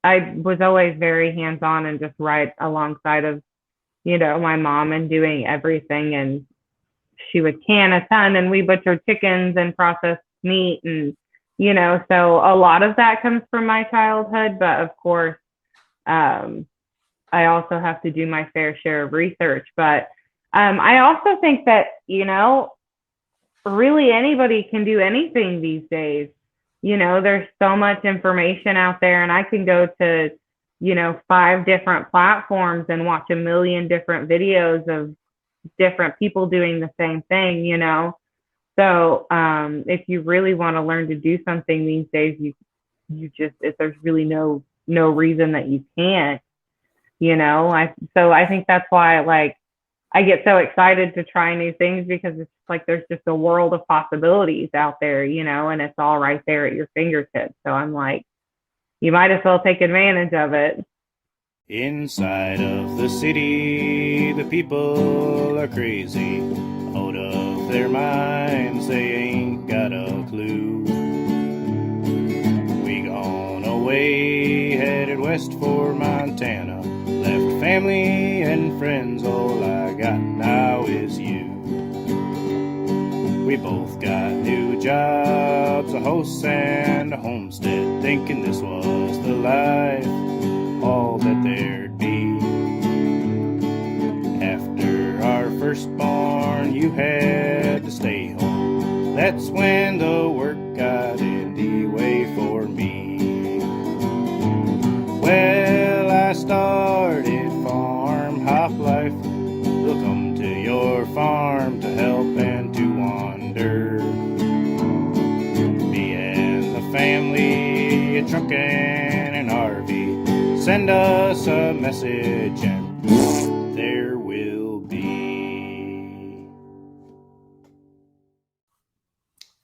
I was always very hands-on and just right alongside of, my mom and doing everything. And she would can a ton and we butchered chickens and processed meat and, so a lot of that comes from my childhood. But of course, um, I also have to do my fair share of research. But I also think that, really anybody can do anything these days. There's so much information out there, and I can go to, 5 different platforms and watch a million different videos of different people doing the same thing. So if you really want to learn to do something these days, there's really no reason that you can't. I think that's why like I get so excited to try new things, because it's like there's just a world of possibilities out there, and it's all right there at your fingertips. So I'm like, you might as well take advantage of it. Inside of the city, the people are crazy, out of their minds, they ain't got a clue. We gone away, headed west for Montana, left family and friends, all I got now is you. We both got new jobs, a house and a homestead, thinking this was the life, all that there'd be. After our firstborn, you had to stay home. That's when the work got in the way for me. Well, I started farm hop life. We'll come to your farm to help and to wander. Me and the family, a truck and an RV. Send us a message and there will be.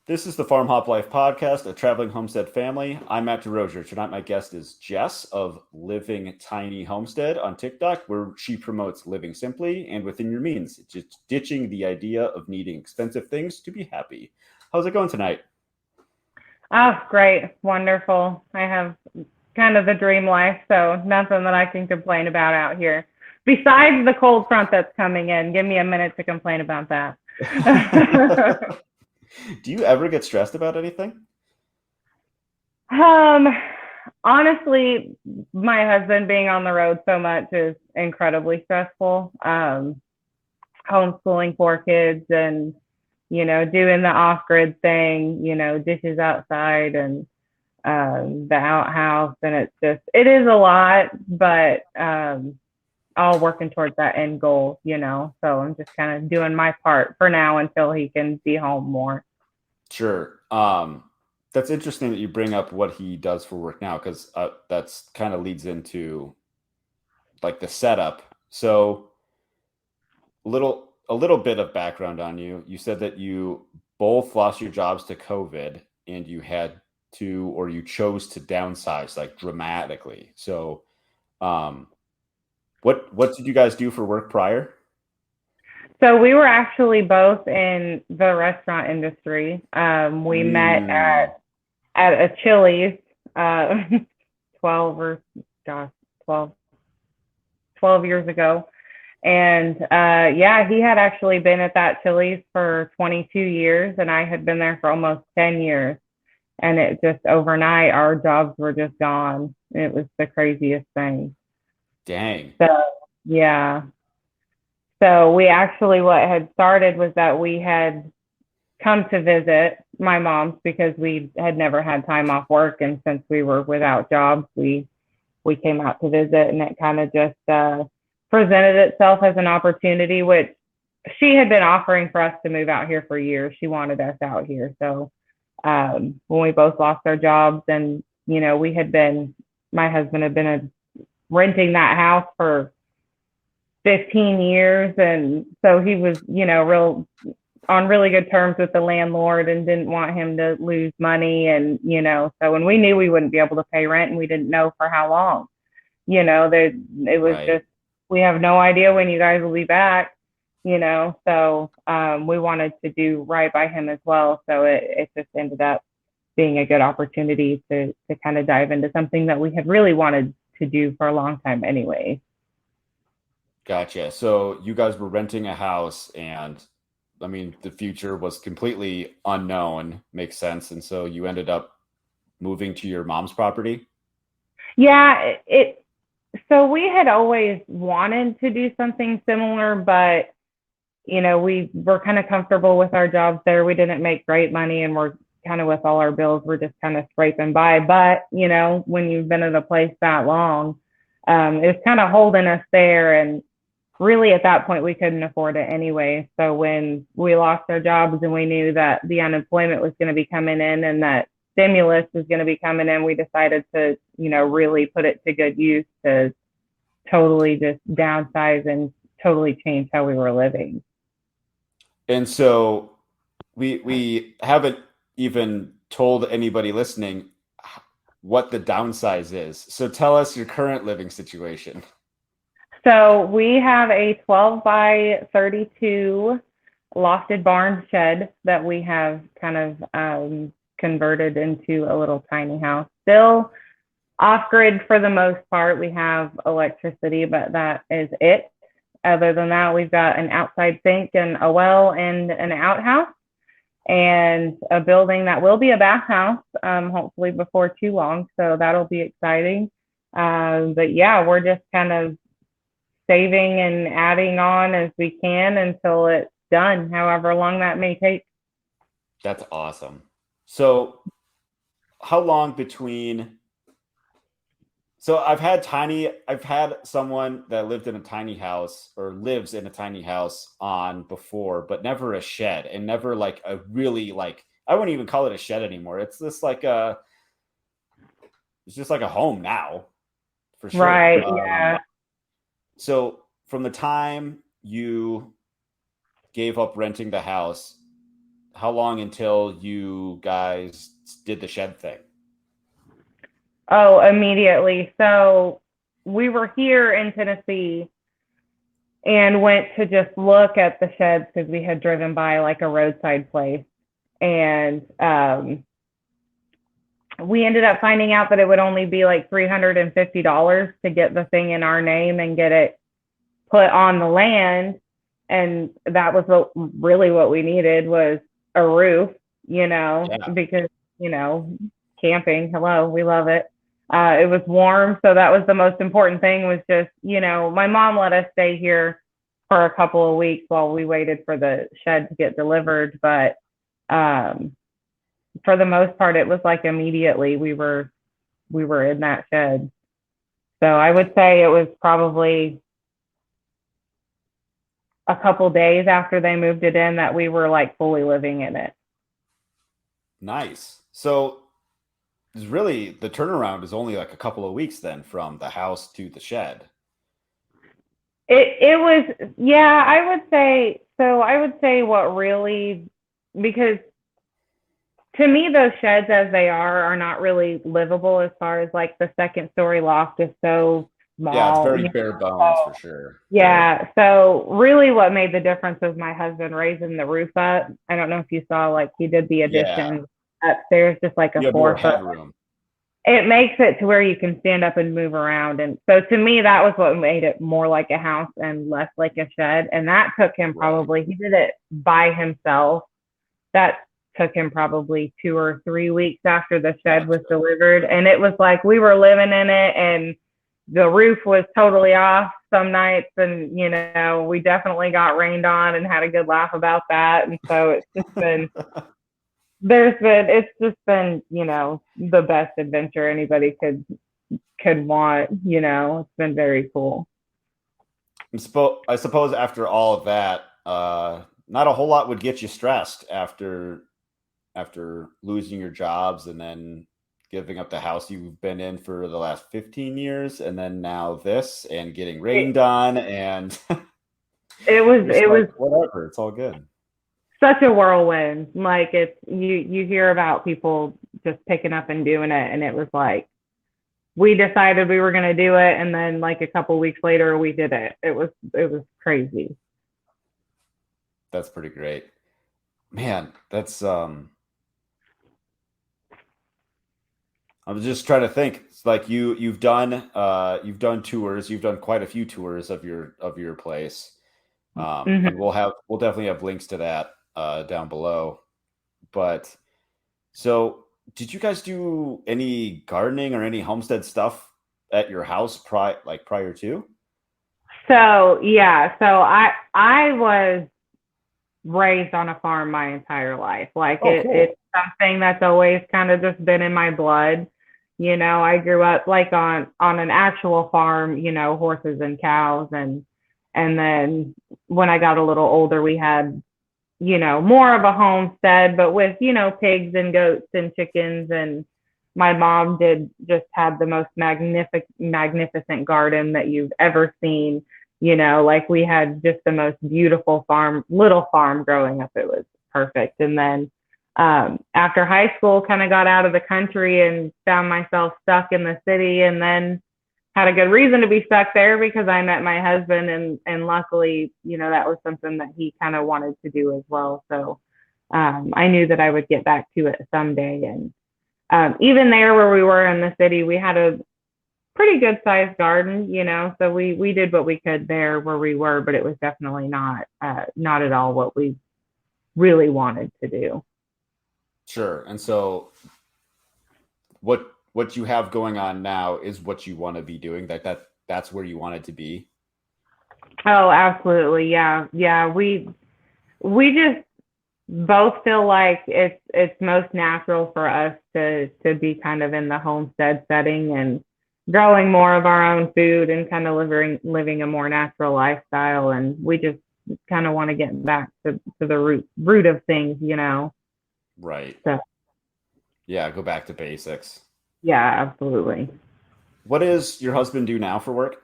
This is the Farm Hop Life podcast, a traveling homestead family. I'm Matt DeRozier. Tonight my guest is Jess of Living Tiny Homestead on TikTok, where she promotes living simply and within your means, just ditching the idea of needing expensive things to be happy. How's it going tonight? Oh, great. Wonderful. I have kind of the dream life, so nothing that I can complain about out here. Besides the cold front that's coming in, give me a minute to complain about that. Do you ever get stressed about anything? Um, Honestly, my husband being on the road so much is incredibly stressful. Homeschooling 4 kids and, doing the off-grid thing, dishes outside and the outhouse, and it is a lot, but all working towards that end goal, so I'm just kind of doing my part for now until he can be home more. Sure. That's interesting that you bring up what he does for work now, because that's kind of leads into like the setup. So a little bit of background on you. You said that you both lost your jobs to COVID and you had to, or you chose to downsize like dramatically. So what did you guys do for work prior? So we were actually both in the restaurant industry. We met at a Chili's, 12 or gosh, 12 years ago. And yeah, he had actually been at that Chili's for 22 years, and I had been there for almost 10 years. And it just overnight, our jobs were just gone. It was the craziest thing. Dang. So, yeah. So we actually, what had started was that we had come to visit my mom's because we had never had time off work. And since we were without jobs, we came out to visit, and it kind of just presented itself as an opportunity, which she had been offering for us to move out here for years. She wanted us out here. So when we both lost our jobs, and, my husband had been renting that house for 15 years. And so he was, on really good terms with the landlord and didn't want him to lose money. And, so when we knew we wouldn't be able to pay rent and we didn't know for how long, it was just, we have no idea when you guys will be back, so we wanted to do right by him as well. So it just ended up being a good opportunity to kind of dive into something that we had really wanted to do for a long time anyway. Gotcha. So you guys were renting a house, and I mean, the future was completely unknown. Makes sense. And so you ended up moving to your mom's property. Yeah, it so we had always wanted to do something similar, but we were kind of comfortable with our jobs there. We didn't make great money and we're kind of with all our bills, we're just kind of scraping by. But, when you've been at a place that long, it's kind of holding us there. And really at that point, we couldn't afford it anyway. So when we lost our jobs and we knew that the unemployment was going to be coming in and that stimulus was going to be coming in, we decided to, really put it to good use to totally just downsize and totally change how we were living. And so we haven't even told anybody listening what the downsize is. So tell us your current living situation. So we have a 12 by 32 lofted barn shed that we have kind of converted into a little tiny house. Still off grid for the most part. We have electricity, but that is it. Other than that, we've got an outside sink and a well and an outhouse and a building that will be a bathhouse, hopefully before too long. So that'll be exciting. But yeah, we're just kind of saving and adding on as we can until it's done, however long that may take. That's awesome. So how long between So I've had someone that lived in a tiny house or lives in a tiny house on before, but never a shed, and never like a really like, I wouldn't even call it a shed anymore. It's just like a home now for sure. Right. Yeah. So from the time you gave up renting the house, how long until you guys did the shed thing? Oh, immediately. So we were here in Tennessee and went to just look at the sheds because we had driven by like a roadside place. And we ended up finding out that it would only be like $350 to get the thing in our name and get it put on the land. And that was really what we needed was a roof, because, camping, hello, we love it. It was warm. So that was the most important thing was just, my mom let us stay here for a couple of weeks while we waited for the shed to get delivered. But for the most part, it was like immediately we were in that shed. So I would say it was probably a couple days after they moved it in that we were like fully living in it. Nice. So it's really, the turnaround is only like a couple of weeks then from the house to the shed. It was, yeah, I would say what really, because to me, those sheds as they are not really livable as far as like the second story loft is so small. Yeah, it's very bare bones for sure. Yeah. So really what made the difference was my husband raising the roof up. I don't know if you saw, like he did the addition upstairs, just like a 4-foot headroom. It makes it to where you can stand up and move around. And so to me, that was what made it more like a house and less like a shed. And that took him he did it by himself. That took him probably 2 or 3 weeks after the shed was delivered. And it was like we were living in it and the roof was totally off some nights. And, we definitely got rained on and had a good laugh about that. And so it's just been it's just been, the best adventure anybody could want, it's been very cool. I suppose after all of that, not a whole lot would get you stressed after losing your jobs and then giving up the house you've been in for the last 15 years and then now this and getting rained on and it was whatever, it's all good. Such a whirlwind. Like it's you hear about people just picking up and doing it, and it was like we decided we were going to do it, and then like a couple weeks later we did it. It was crazy. That's pretty great, man. That's I was just trying to think. It's like you've done tours. You've done quite a few tours of your place. And Mhm. we'll definitely have links to that down below. But so did you guys do any gardening or any homestead stuff at your house prior to? So yeah, so I was raised on a farm my entire life. Like Oh, it's cool. something that's always kind of just been in my blood. I grew up like on an actual farm, horses and cows, and then when I got a little older we had, more of a homestead, but with, pigs and goats and chickens. And my mom did just had the most magnificent garden that you've ever seen. Like we had just the most beautiful little farm growing up. It was perfect. And then after high school, kind of got out of the country and found myself stuck in the city, and then had a good reason to be stuck there because I met my husband, and luckily, that was something that he kind of wanted to do as well. So I knew that I would get back to it someday. And even there where we were in the city, we had a pretty good sized garden, so we did what we could there where we were, but it was definitely not at all what we really wanted to do. Sure. And so what you have going on now is what you want to be doing. That's where you want it to be. Oh, absolutely. Yeah. Yeah. We just both feel like it's most natural for us to be kind of in the homestead setting and growing more of our own food and kind of living a more natural lifestyle. And we just kind of want to get back to the root of things. Right. So Yeah, go back to basics. yeah, absolutely. What does your husband do now for work?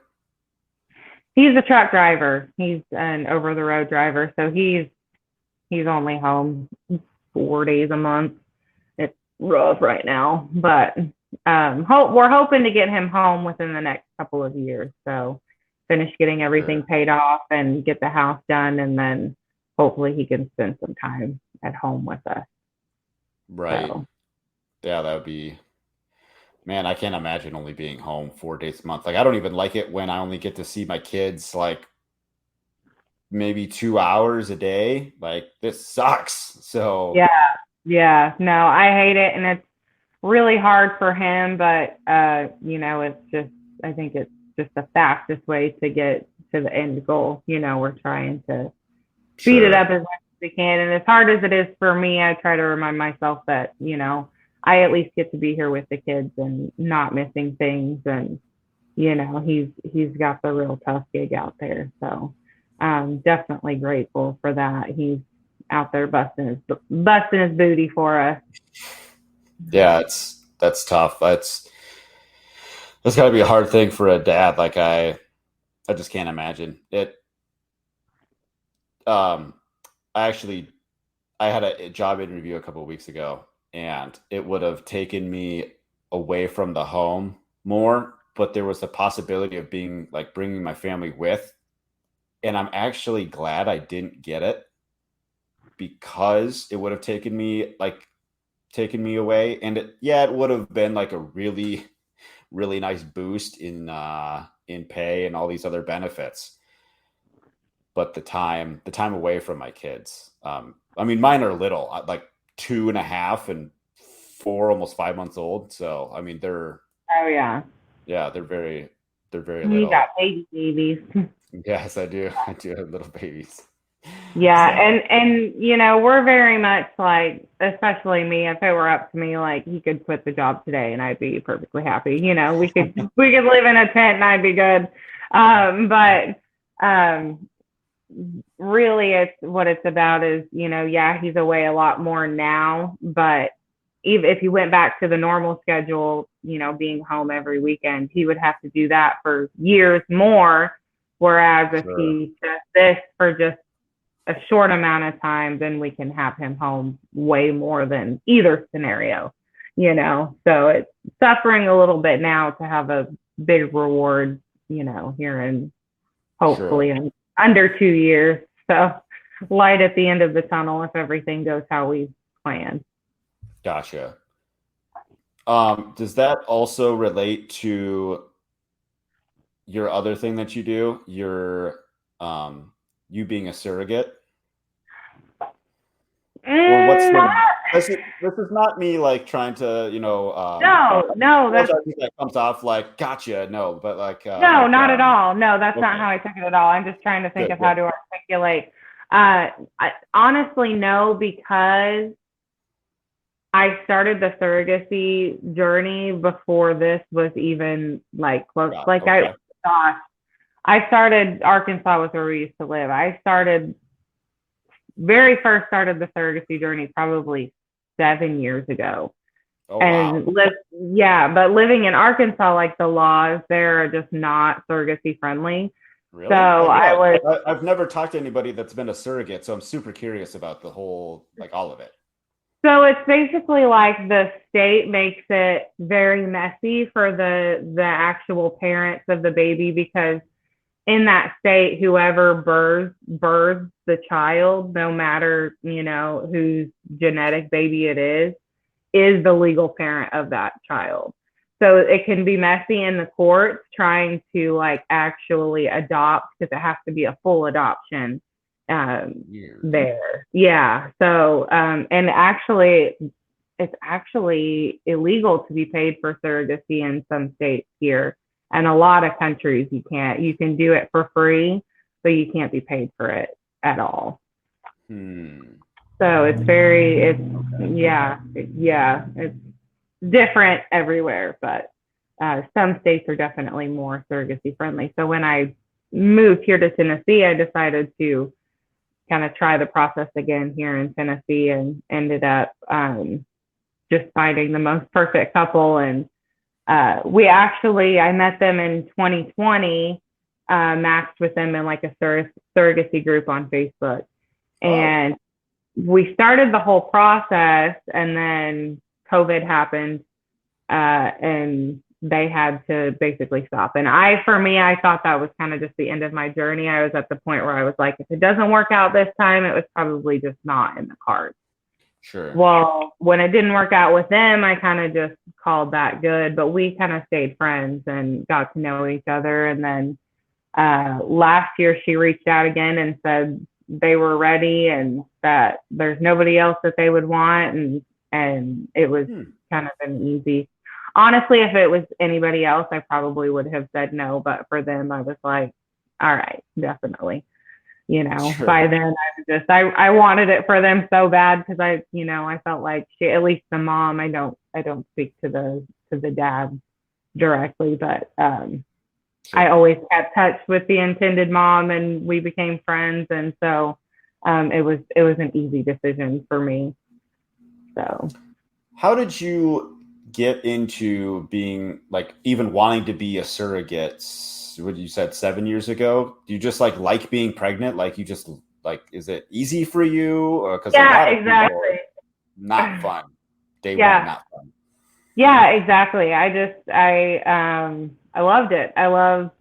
He's a truck driver. He's an over the road driver. So he's only home 4 days a month. It's rough right now, but we're hoping to get him home within the next couple of years. So finish getting everything Sure. paid off and get the house done, and then hopefully he can spend some time at home with us. Right. So Yeah, that would be, man, I can't imagine only being home 4 days a month. Like I don't even like it when I only get to see my kids like maybe 2 hours a day. Like this sucks. So yeah, yeah, no, I hate it, and it's really hard for him, but it's just, I think it's just the fastest way to get to the end goal. We're trying to speed it up sure. as much as we can. And as hard as it is for me, I try to remind myself that, I at least get to be here with the kids and not missing things. And, he's got the real tough gig out there. So I'm definitely grateful for that. He's out there busting his booty for us. Yeah, that's tough. That's got to be a hard thing for a dad. Like I just can't imagine it. Um, I actually I had a job interview a couple of weeks ago, and it would have taken me away from the home more, but there was the possibility of being like bringing my family with, and I'm actually glad I didn't get it because it would have taken me away, and it would have been like a really nice boost in pay and all these other benefits. But the time away from my kids, I mean, mine are little, like 2.5 and 4, almost 5 months old. So I mean, Oh, yeah. yeah, they're very You got little. babies. Yes, I do. I do have little babies. Yeah, So and we're very much like, especially me, if it were up to me, like he could quit the job today and I'd be perfectly happy. We could live in a tent and I'd be good. But really it's about is, yeah, he's away a lot more now, but even if he went back to the normal schedule, being home every weekend, he would have to do that for years more. Whereas if sure, he does this for just a short amount of time, then we can have him home way more than either scenario. So it's suffering a little bit now to have a big reward, here in hopefully sure, in under 2 years. So light at the end of the tunnel if everything goes how we planned. gotcha. Does that also relate to your other thing that you do? Um, you being a surrogate? Or what's Not, the this is not me like trying to, no, no, that's apologize if that comes off like gotcha, no, but no, not at all. No, that's not okay, how I took it at all. I'm just trying to think good, of how good. to articulate. Honestly, no, because I started the surrogacy journey before this was even like close. Got it. Like Okay. gosh, I started Arkansas was where we used to live. I started very first started the surrogacy journey probably 7 years ago. Oh wow. And yeah, but living in Arkansas, like the laws there are just not surrogacy friendly. So Really? I Yeah. was I've never talked to anybody that's been a surrogate, so I'm super curious about the whole, like all of it. So it's basically like the state makes it very messy for the actual parents of the baby because in that state, whoever births the child, no matter whose genetic baby it is the legal parent of that child. So it can be messy in the courts trying to like actually adopt because it has to be a full adoption Weird. there. Yeah. So and actually it's actually illegal to be paid for surrogacy in some states here. And a lot of countries you can't. You can do it for free, but you can't be paid for it at all. Hmm. So it's different everywhere, but some states are definitely more surrogacy friendly. So when I moved here to Tennessee, I decided to kind of try the process again here in Tennessee and ended up just finding the most perfect couple. And I met them in 2020, matched with them in like a surrogacy group on Facebook. Oh, And we started the whole process and then COVID happened, and they had to basically stop. And for me, I thought that was kind of just the end of my journey. I was at the point where I was like, if it doesn't work out this time, it was probably just not in the cards. sure. Well, when it didn't work out with them, I kind of just called that good, but we kind of stayed friends and got to know each other. And then last year, she reached out again and said they were ready and that there's nobody else that they would want. And it was Hmm. kind of an easy. Honestly, if it was anybody else, I probably would have said no. But for them, I was like, all right, definitely. Sure. By then I wanted it for them so bad because I felt like at least the mom, I don't speak to the dad directly, but I Sure. always kept touch with the intended mom and we became friends. And so it was an easy decision for me. So How did you get into being like even wanting to be a surrogate? What you said 7 years ago? Do you just like being pregnant? Like you just like is it easy for you? Or because a yeah, lot of people exactly. not fun. Day one, Yeah. not fun. Yeah, exactly. I loved it. I loved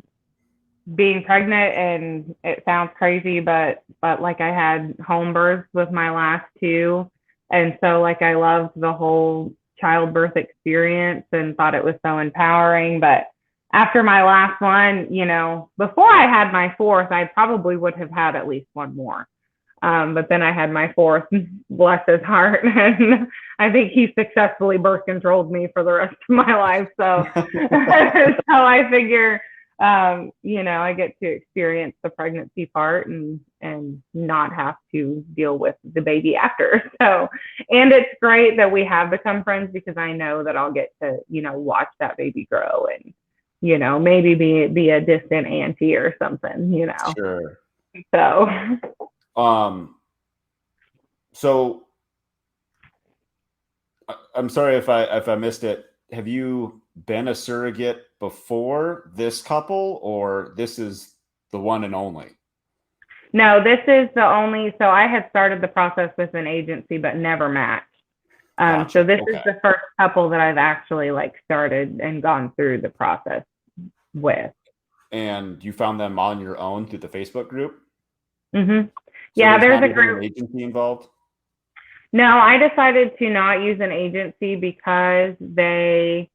being pregnant and it sounds crazy, but like I had home births with my last two. And so like I loved the whole childbirth experience and thought it was so empowering. But after my last one, before I had my fourth, I probably would have had at least one more. But then I had my fourth, bless his heart, and I think he successfully birth controlled me for the rest of my life. So, so I figure, I get to experience the pregnancy part and not have to deal with the baby after. So, and it's great that we have become friends because I know that I'll get to, watch that baby grow and, maybe be a distant auntie or something. Sure. So. Um, so I'm sorry if I missed it. Have you been a surrogate before this couple, or this is the one and only? No, this is the only. So I had started the process with an agency, but never matched. So Gotcha. this is Okay. the first couple that I've actually like started and gone through the process with. And you found them on your own through the Facebook group? Hmm. So Yeah, there's there's not a even an group. agency involved? No, I decided to not use an agency because they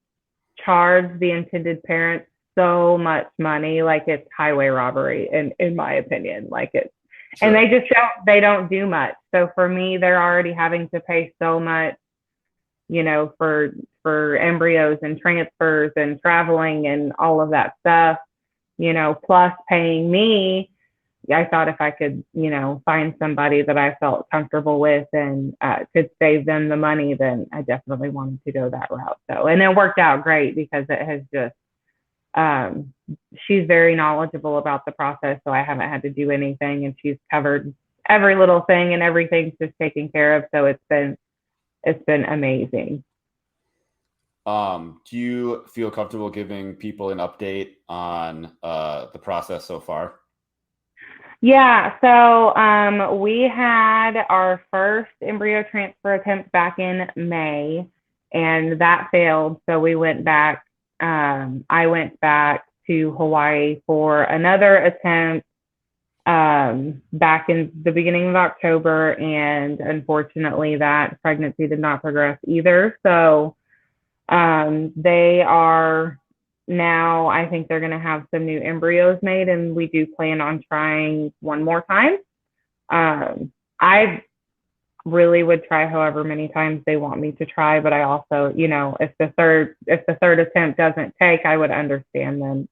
charge the intended parents so much money, like it's highway robbery, in my opinion. Like it's, and Sure. they don't do much. So for me, they're already having to pay so much, for embryos and transfers and traveling and all of that stuff, plus paying me. I thought if I could, find somebody that I felt comfortable with and could save them the money, then I definitely wanted to go that route. So, and it worked out great because it has just, um, she's very knowledgeable about the process. So I haven't had to do anything, and she's covered every little thing, and everything's just taken care of. So it's been amazing. Do you feel comfortable giving people an update on the process so far? Yeah, so we had our first embryo transfer attempt back in May, and that failed. So we went back. I went back to Hawaii for another attempt back in the beginning of October, and unfortunately, that pregnancy did not progress either. So they are now, I think they're going to have some new embryos made, and we do plan on trying one more time. I really would try however many times they want me to try, but I also, if the third attempt doesn't take, I would understand them,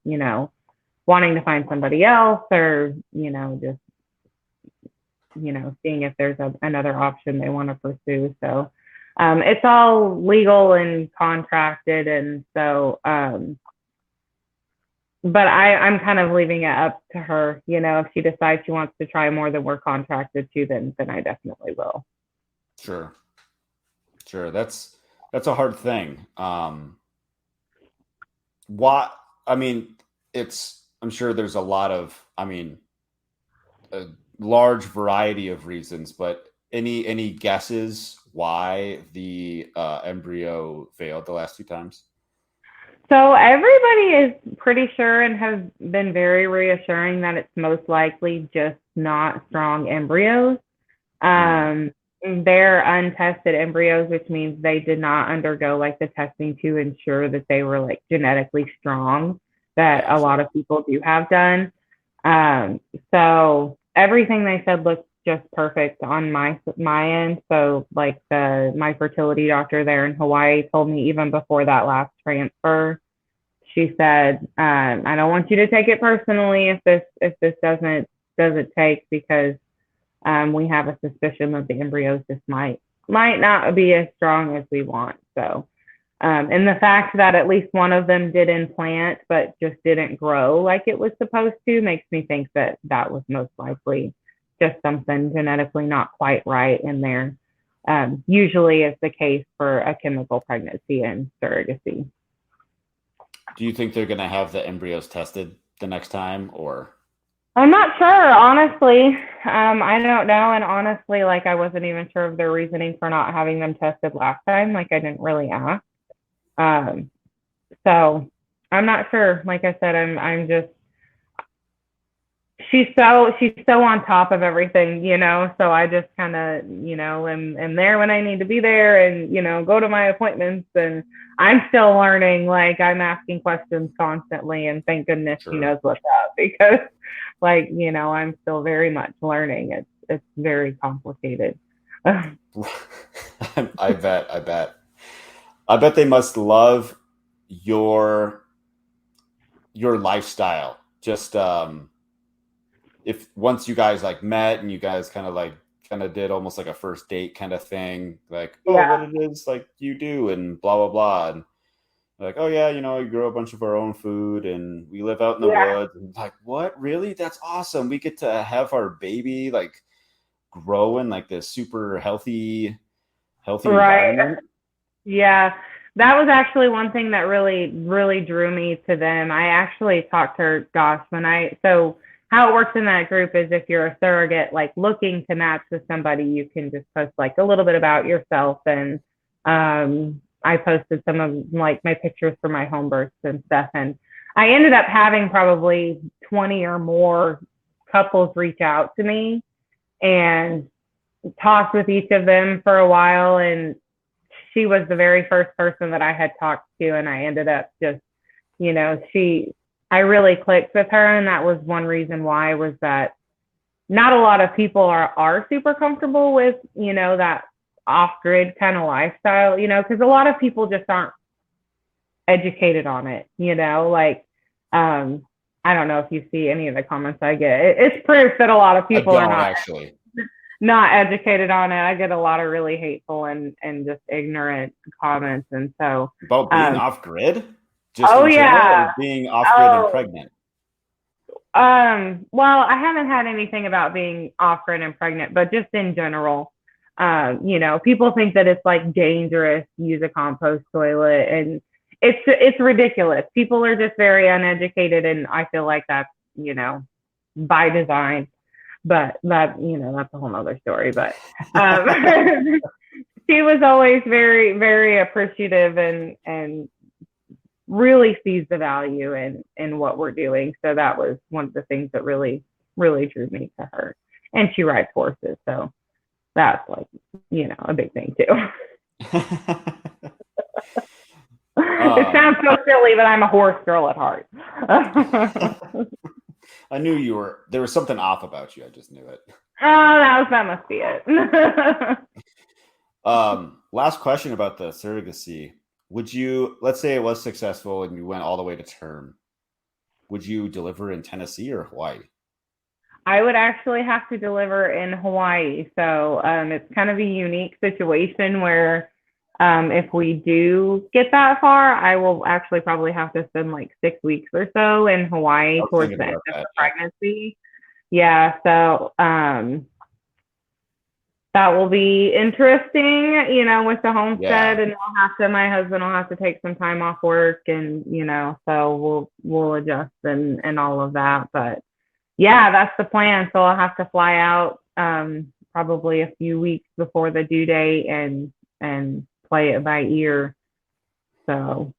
wanting to find somebody else, or, just, seeing if there's another option they want to pursue. So it's all legal and contracted, and so but I'm kind of leaving it up to her. If she decides she wants to try more than we're contracted to, then I definitely will. Sure. Sure. That's a hard thing. What I mean, I'm sure there's a lot of, a large variety of reasons, but any guesses why the embryo failed the last two times? So everybody is pretty sure and has been very reassuring that it's most likely just not strong embryos. Hmm. They're untested embryos, which means they did not undergo like the testing to ensure that they were like genetically strong, that a Gotcha. lot of people do have done. Um, so everything they said looked just perfect on my end. So like my fertility doctor there in Hawaii told me even before that last transfer, she said, I don't want you to take it personally if this doesn't take, because we have a suspicion that the embryos just might not be as strong as we want. So and the fact that at least one of them did implant but just didn't grow like it was supposed to makes me think that that was most likely just something genetically not quite right in there. Usually is the case for a chemical pregnancy and surrogacy. Do you think they're going to have the embryos tested the next time, or? I'm not sure, honestly. I don't know. And honestly, like I wasn't even sure of their reasoning for not having them tested last time. Like I didn't really ask. Um, so I'm not sure. Like I said, I'm just, she's so on top of everything, so I just kind of, am there when I need to be there, and go to my appointments, and I'm still learning. Like I'm asking questions constantly, and thank goodness she Sure. knows what's up, because like, I'm still very much learning. It's very complicated. I bet. I bet. I bet they must love your your lifestyle. Just if once you guys like met and you guys kind of did almost like a first date kind of thing, like, oh, what Yeah, it is like you do and blah blah blah. And like, oh yeah, we grow a bunch of our own food and we live out in the yeah, woods. And like, what? Really? That's awesome. We get to have our baby like grow in like this super healthy right. environment. Yeah, that was actually one thing that really, really drew me to them. I actually talked to her, gosh, so how it works in that group is if you're a surrogate, like looking to match with somebody, you can just post like a little bit about yourself. And I posted some of like my pictures for my home births and stuff. And I ended up having probably 20 or more couples reach out to me. And talked with each of them for a while, and she was the very first person that I had talked to, and I ended up just, I really clicked with her, and that was one reason why, was that not a lot of people are super comfortable with, that off-grid kind of lifestyle, because a lot of people just aren't educated on it, like, I don't know if you see any of the comments I get. It's proof that a lot of people are not educated on it. I get a lot of really hateful and just ignorant comments, and so about being off grid, just in general, or being off grid and pregnant. Well, I haven't had anything about being off grid and pregnant, but just in general, people think that it's like dangerous to use a compost toilet, and it's ridiculous. People are just very uneducated, and I feel like that's, by design. But that's a whole nother story. But she was always very, very appreciative and really sees the value in what we're doing. So that was one of the things that really, really drew me to her. And she rides horses, so that's like, a big thing too. It sounds so silly, but I'm a horse girl at heart. I knew there was something off about you. I just knew it. Oh, that must be it. Last question about the surrogacy. Would you, let's say it was successful and you went all the way to term, would you deliver in Tennessee or Hawaii? I would actually have to deliver in Hawaii. So it's kind of a unique situation where if we do get that far, I will actually probably have to spend like 6 weeks or so in Hawaii towards the end of the pregnancy. Yeah, so that will be interesting, with the homestead, and my husband will have to take some time off work, and so we'll adjust and all of that. But yeah, that's the plan. So I'll have to fly out probably a few weeks before the due date and play it by ear. So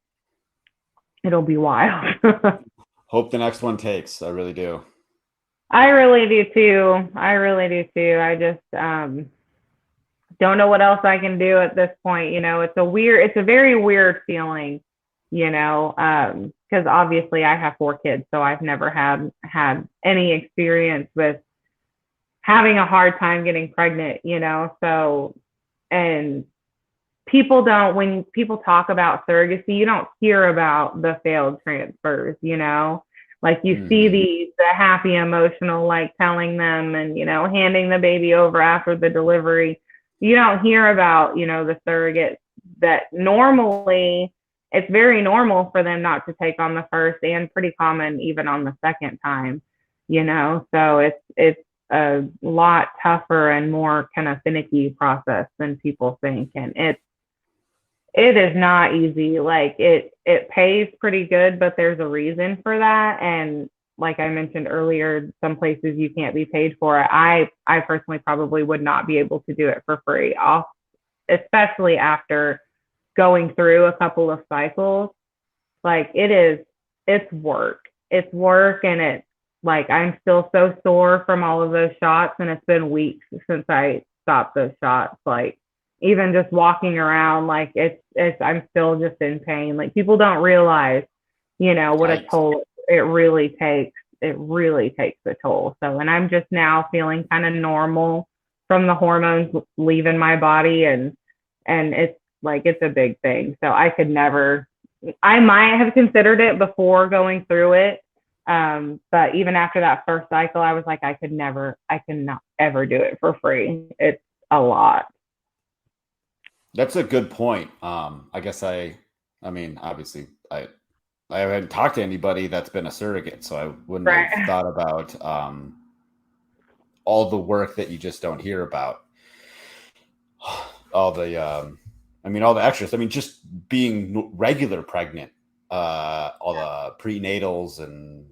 it'll be wild. Hope the next one takes. I really do. I really do too. I just don't know what else I can do at this point. It's a very weird feeling, because obviously I have 4 kids, so I've never had any experience with having a hard time getting pregnant, so, and when people talk about surrogacy, you don't hear about the failed transfers, like you see the happy emotional, like telling them and, handing the baby over after the delivery. You don't hear about, the surrogates that normally it's very normal for them not to take on the first, and pretty common even on the second time, so it's a lot tougher and more kind of finicky process than people think. And it is not easy. Like it pays pretty good, but there's a reason for that. And like I mentioned earlier, some places you can't be paid for it. I personally probably would not be able to do it for free, especially after going through a couple of cycles. Like it's work. And it's like, I'm still so sore from all of those shots, and it's been weeks since I stopped those shots. Like even just walking around, like I'm still just in pain. Like people don't realize, what a toll it really takes. It really takes a toll. So, and I'm just now feeling kind of normal from the hormones leaving my body, and it's like, it's a big thing. So I might have considered it before going through it. But even after that first cycle, I was like, I cannot ever do it for free. It's a lot. That's a good point. I guess I mean, obviously I haven't talked to anybody that's been a surrogate, so I wouldn't have thought about all the work that you just don't hear about. All the extras. I mean, just being regular pregnant, all the prenatals and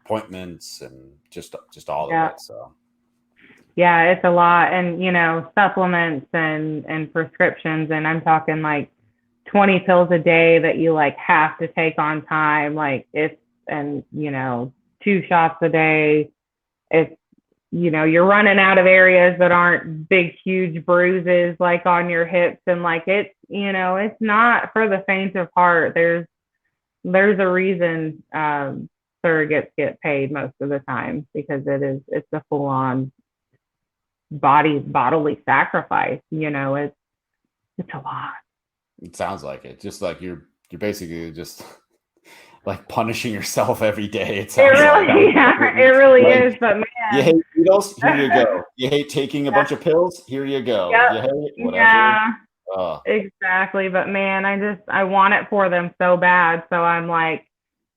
appointments and just all of it. So yeah, it's a lot. And supplements and prescriptions, and I'm talking like 20 pills a day that you like have to take on time. Like 2 shots a day. you're running out of areas that aren't big, huge bruises like on your hips. And like it's not for the faint of heart. There's a reason surrogates get paid most of the time, because it's a full on bodily sacrifice. It's a lot. It sounds like it. Just like you're basically just like punishing yourself every day. It sounds like. Yeah, it really like, is. But man, you hate needles? Here you go. You hate taking a bunch of pills? Here you go. yep, You hate whatever. yeah, exactly. But man, I want it for them so bad. So I'm like,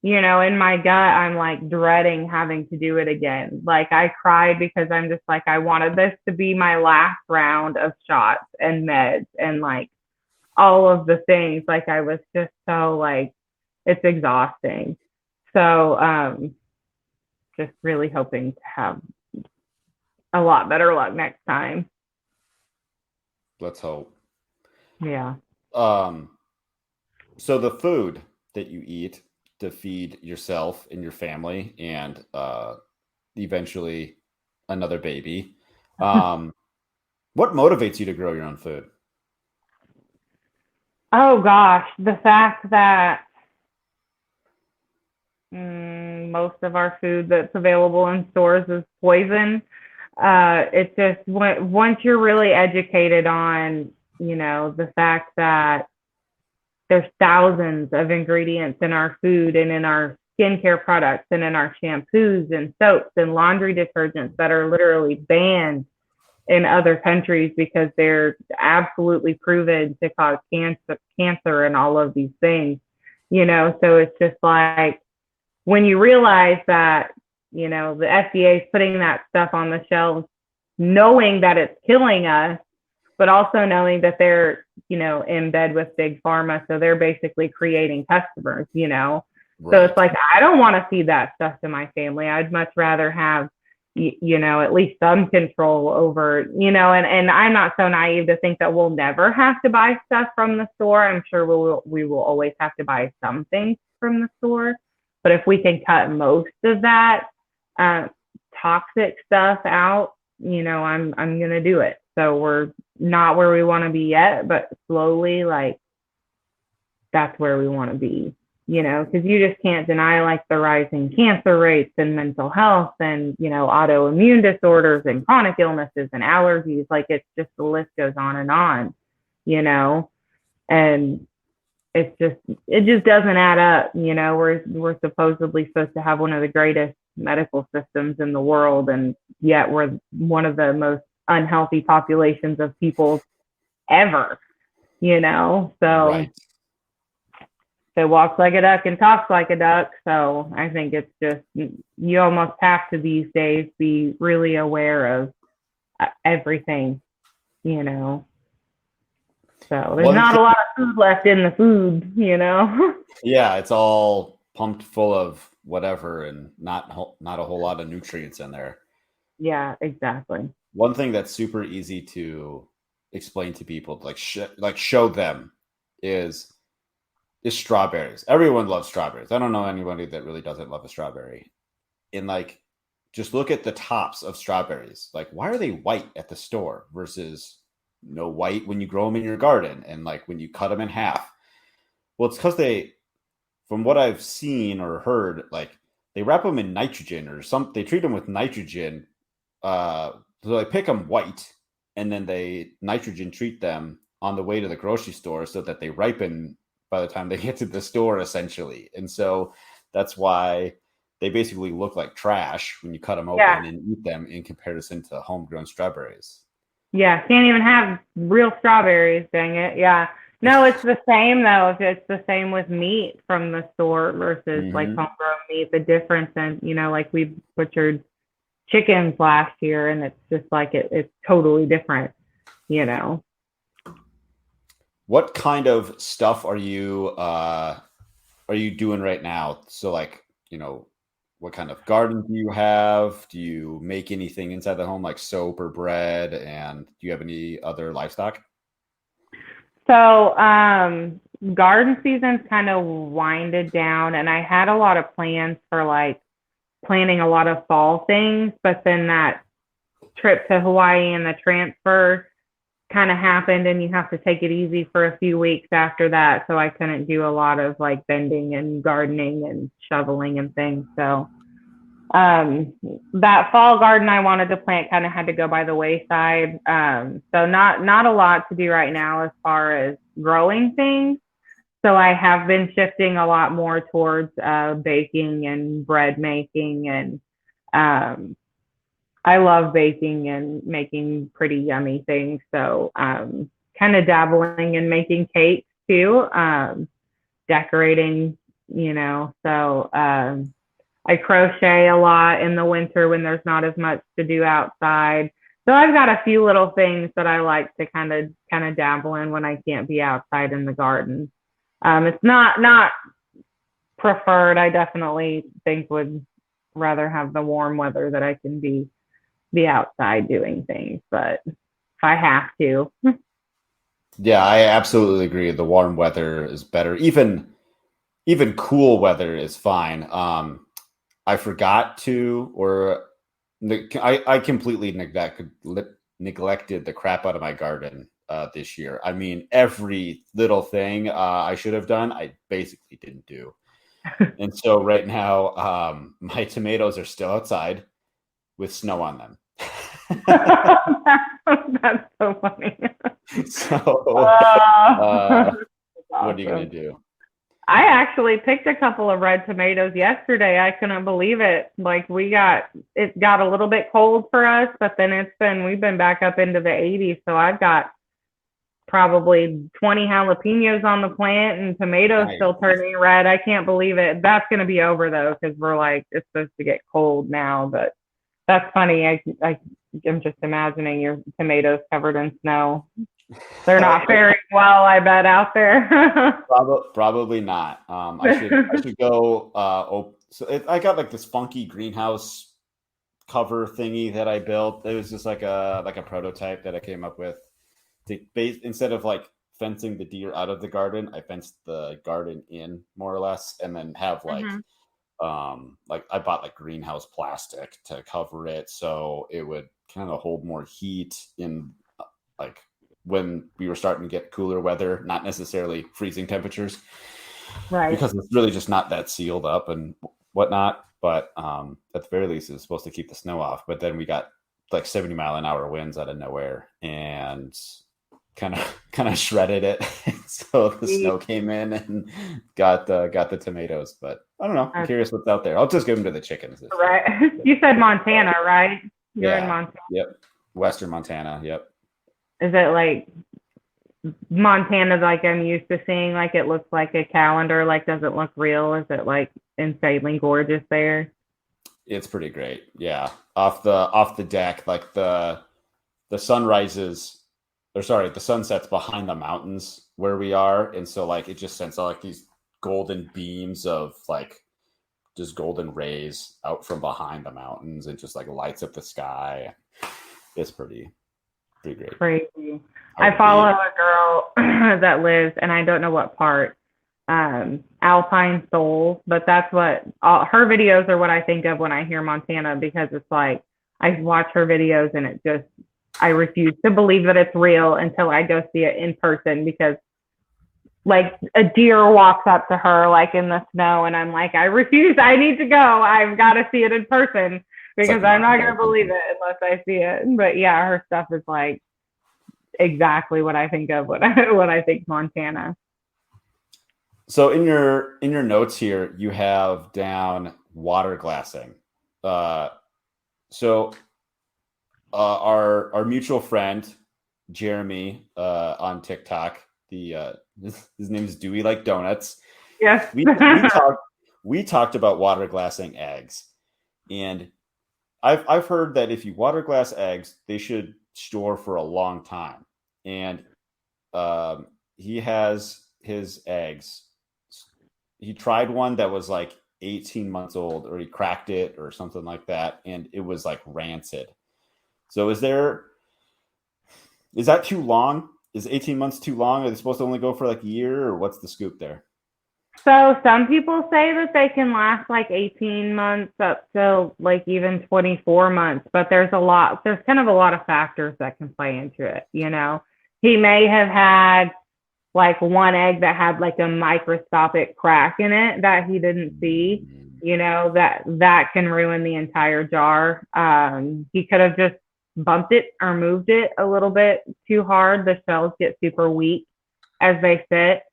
in my gut, I'm like dreading having to do it again. Like I cried because I'm just like, I wanted this to be my last round of shots and meds and like all of the things. Like I was just so like, it's exhausting. So just really hoping to have a lot better luck next time. Let's hope. Yeah. So the food that you eat to feed yourself and your family and eventually another baby, what motivates you to grow your own food? Oh gosh, the fact that most of our food that's available in stores is poison. It's just once you're really educated on, the fact that there's thousands of ingredients in our food and in our skincare products and in our shampoos and soaps and laundry detergents that are literally banned in other countries because they're absolutely proven to cause cancer and all of these things, so it's just like, when you realize that, the FDA is putting that stuff on the shelves, knowing that it's killing us, but also knowing that they're, in bed with big pharma. So they're basically creating customers, Right. So it's like, I don't want to feed that stuff to my family. I'd much rather have, at least some control over, and I'm not so naive to think that we'll never have to buy stuff from the store. I'm sure we will always have to buy some things from the store. But if we can cut most of that toxic stuff out, I'm gonna do it. So we're not where we want to be yet, but slowly, like that's where we want to be. Because you just can't deny like the rising cancer rates and mental health and autoimmune disorders and chronic illnesses and allergies. Like it's just, the list goes on, and it just doesn't add up. We're supposedly supposed to have one of the greatest medical systems in the world, and yet we're one of the most unhealthy populations of people ever, so Right. it walks like a duck and talks like a duck. So I think it's just, you almost have to these days be really aware of everything, So there's not a lot of food left in the food, Yeah, it's all pumped full of whatever and not a whole lot of nutrients in there. Yeah, exactly. One thing that's super easy to explain to people, like show them, is strawberries. Everyone loves strawberries. I don't know anybody that really doesn't love a strawberry. And like, just look at the tops of strawberries. Like, why are they white at the store versus no white when you grow them in your garden and like when you cut them in half? Well, it's because from what I've seen or heard, like they wrap them in nitrogen or something. They treat them with nitrogen. So they pick them white and then they nitrogen treat them on the way to the grocery store so that they ripen by the time they get to the store, essentially. And so that's why they basically look like trash when you cut them open and eat them in comparison to homegrown strawberries. Yeah, can't even have real strawberries, dang it. Yeah. No, it's the same though. If it's the same with meat from the store versus like homegrown meat, the difference in, like we butchered chickens last year and it's just like it's totally different, What kind of stuff are you doing right now? So like, what kind of garden do you have? Do you make anything inside the home like soap or bread? And do you have any other livestock? So garden season's kind of winded down, and I had a lot of plans for like planting a lot of fall things, but then that trip to Hawaii and the transfer kind of happened, and you have to take it easy for a few weeks after that. So I couldn't do a lot of like bending and gardening and shoveling and things. So that fall garden I wanted to plant kind of had to go by the wayside. So not a lot to do right now as far as growing things. So I have been shifting a lot more towards baking and bread making, and I love baking and making pretty yummy things. So kind of dabbling in making cakes too, decorating, So I crochet a lot in the winter when there's not as much to do outside. So I've got a few little things that I like to kind of dabble in when I can't be outside in the garden. It's not preferred. I definitely think would rather have the warm weather that I can be outside doing things, but if I have to. Yeah, I absolutely agree. The warm weather is better. Even cool weather is fine. I forgot to, or I completely neglected the crap out of my garden this year. I mean, every little thing I should have done, I basically didn't do. And so right now, my tomatoes are still outside with snow on them. That's so funny. So, what are you going to do? I actually picked a couple of red tomatoes yesterday. I couldn't believe it. Like it got a little bit cold for us, but then we've been back up into the 80s. So I've got probably 20 jalapenos on the plant and tomatoes still turning red. I can't believe it. That's going to be over though, because we're like, it's supposed to get cold now, but that's funny. I'm just imagining your tomatoes covered in snow. They're not faring well, I bet, out there. Probably not. I should go. I got like this funky greenhouse cover thingy that I built. It was just like a prototype that I came up with. Instead of like fencing the deer out of the garden, I fenced the garden in more or less, and then have like like I bought like greenhouse plastic to cover it so it would kind of hold more heat in like when we were starting to get cooler weather, not necessarily freezing temperatures, right? Because it's really just not that sealed up and whatnot. But at the very least, it's supposed to keep the snow off. But then we got like 70-mile-an-hour winds out of nowhere and kind of shredded it. So the snow came in and got the tomatoes. But I don't know. I'm curious what's out there. I'll just give them to the chickens. Right. You said Montana, right? You're in Montana. Yep. Western Montana. Yep. Is it like Montana, like I'm used to seeing, like it looks like a calendar, like does it look real? Is it like insanely gorgeous there? It's pretty great. Yeah. Off the deck, like the sun rises, or sorry, the sun sets behind the mountains where we are. And so like it just sends out like these golden beams of like just golden rays out from behind the mountains and just like lights up the sky. It's pretty great. Crazy. I follow a girl that lives, and I don't know what part, Alpine Soul, but that's what her videos are what I think of when I hear Montana, because it's like I watch her videos and I refuse to believe that it's real until I go see it in person, because like a deer walks up to her like in the snow and I'm like, I refuse, I need to go. I've got to see it in person, because I'm not going to believe it unless I see it. But yeah, her stuff is like exactly what I think of when I think Montana. So in your notes here, you have down waterglassing. So our mutual friend Jeremy on TikTok, his name is Dewey Like Donuts. Yes, we talked about waterglassing eggs, and I've heard that if you waterglass eggs, they should store for a long time. And he has his eggs. He tried one that was like 18 months old, or he cracked it or something like that, and it was like rancid. So is that too long? Is 18 months too long? Are they supposed to only go for like a year, or what's the scoop there? So some people say that they can last like 18 months up to like even 24 months, but there's kind of a lot of factors that can play into it, you know. He may have had like one egg that had like a microscopic crack in it that he didn't see, you know, that can ruin the entire jar. He could have just bumped it or moved it a little bit too hard. The shells get super weak as they sit.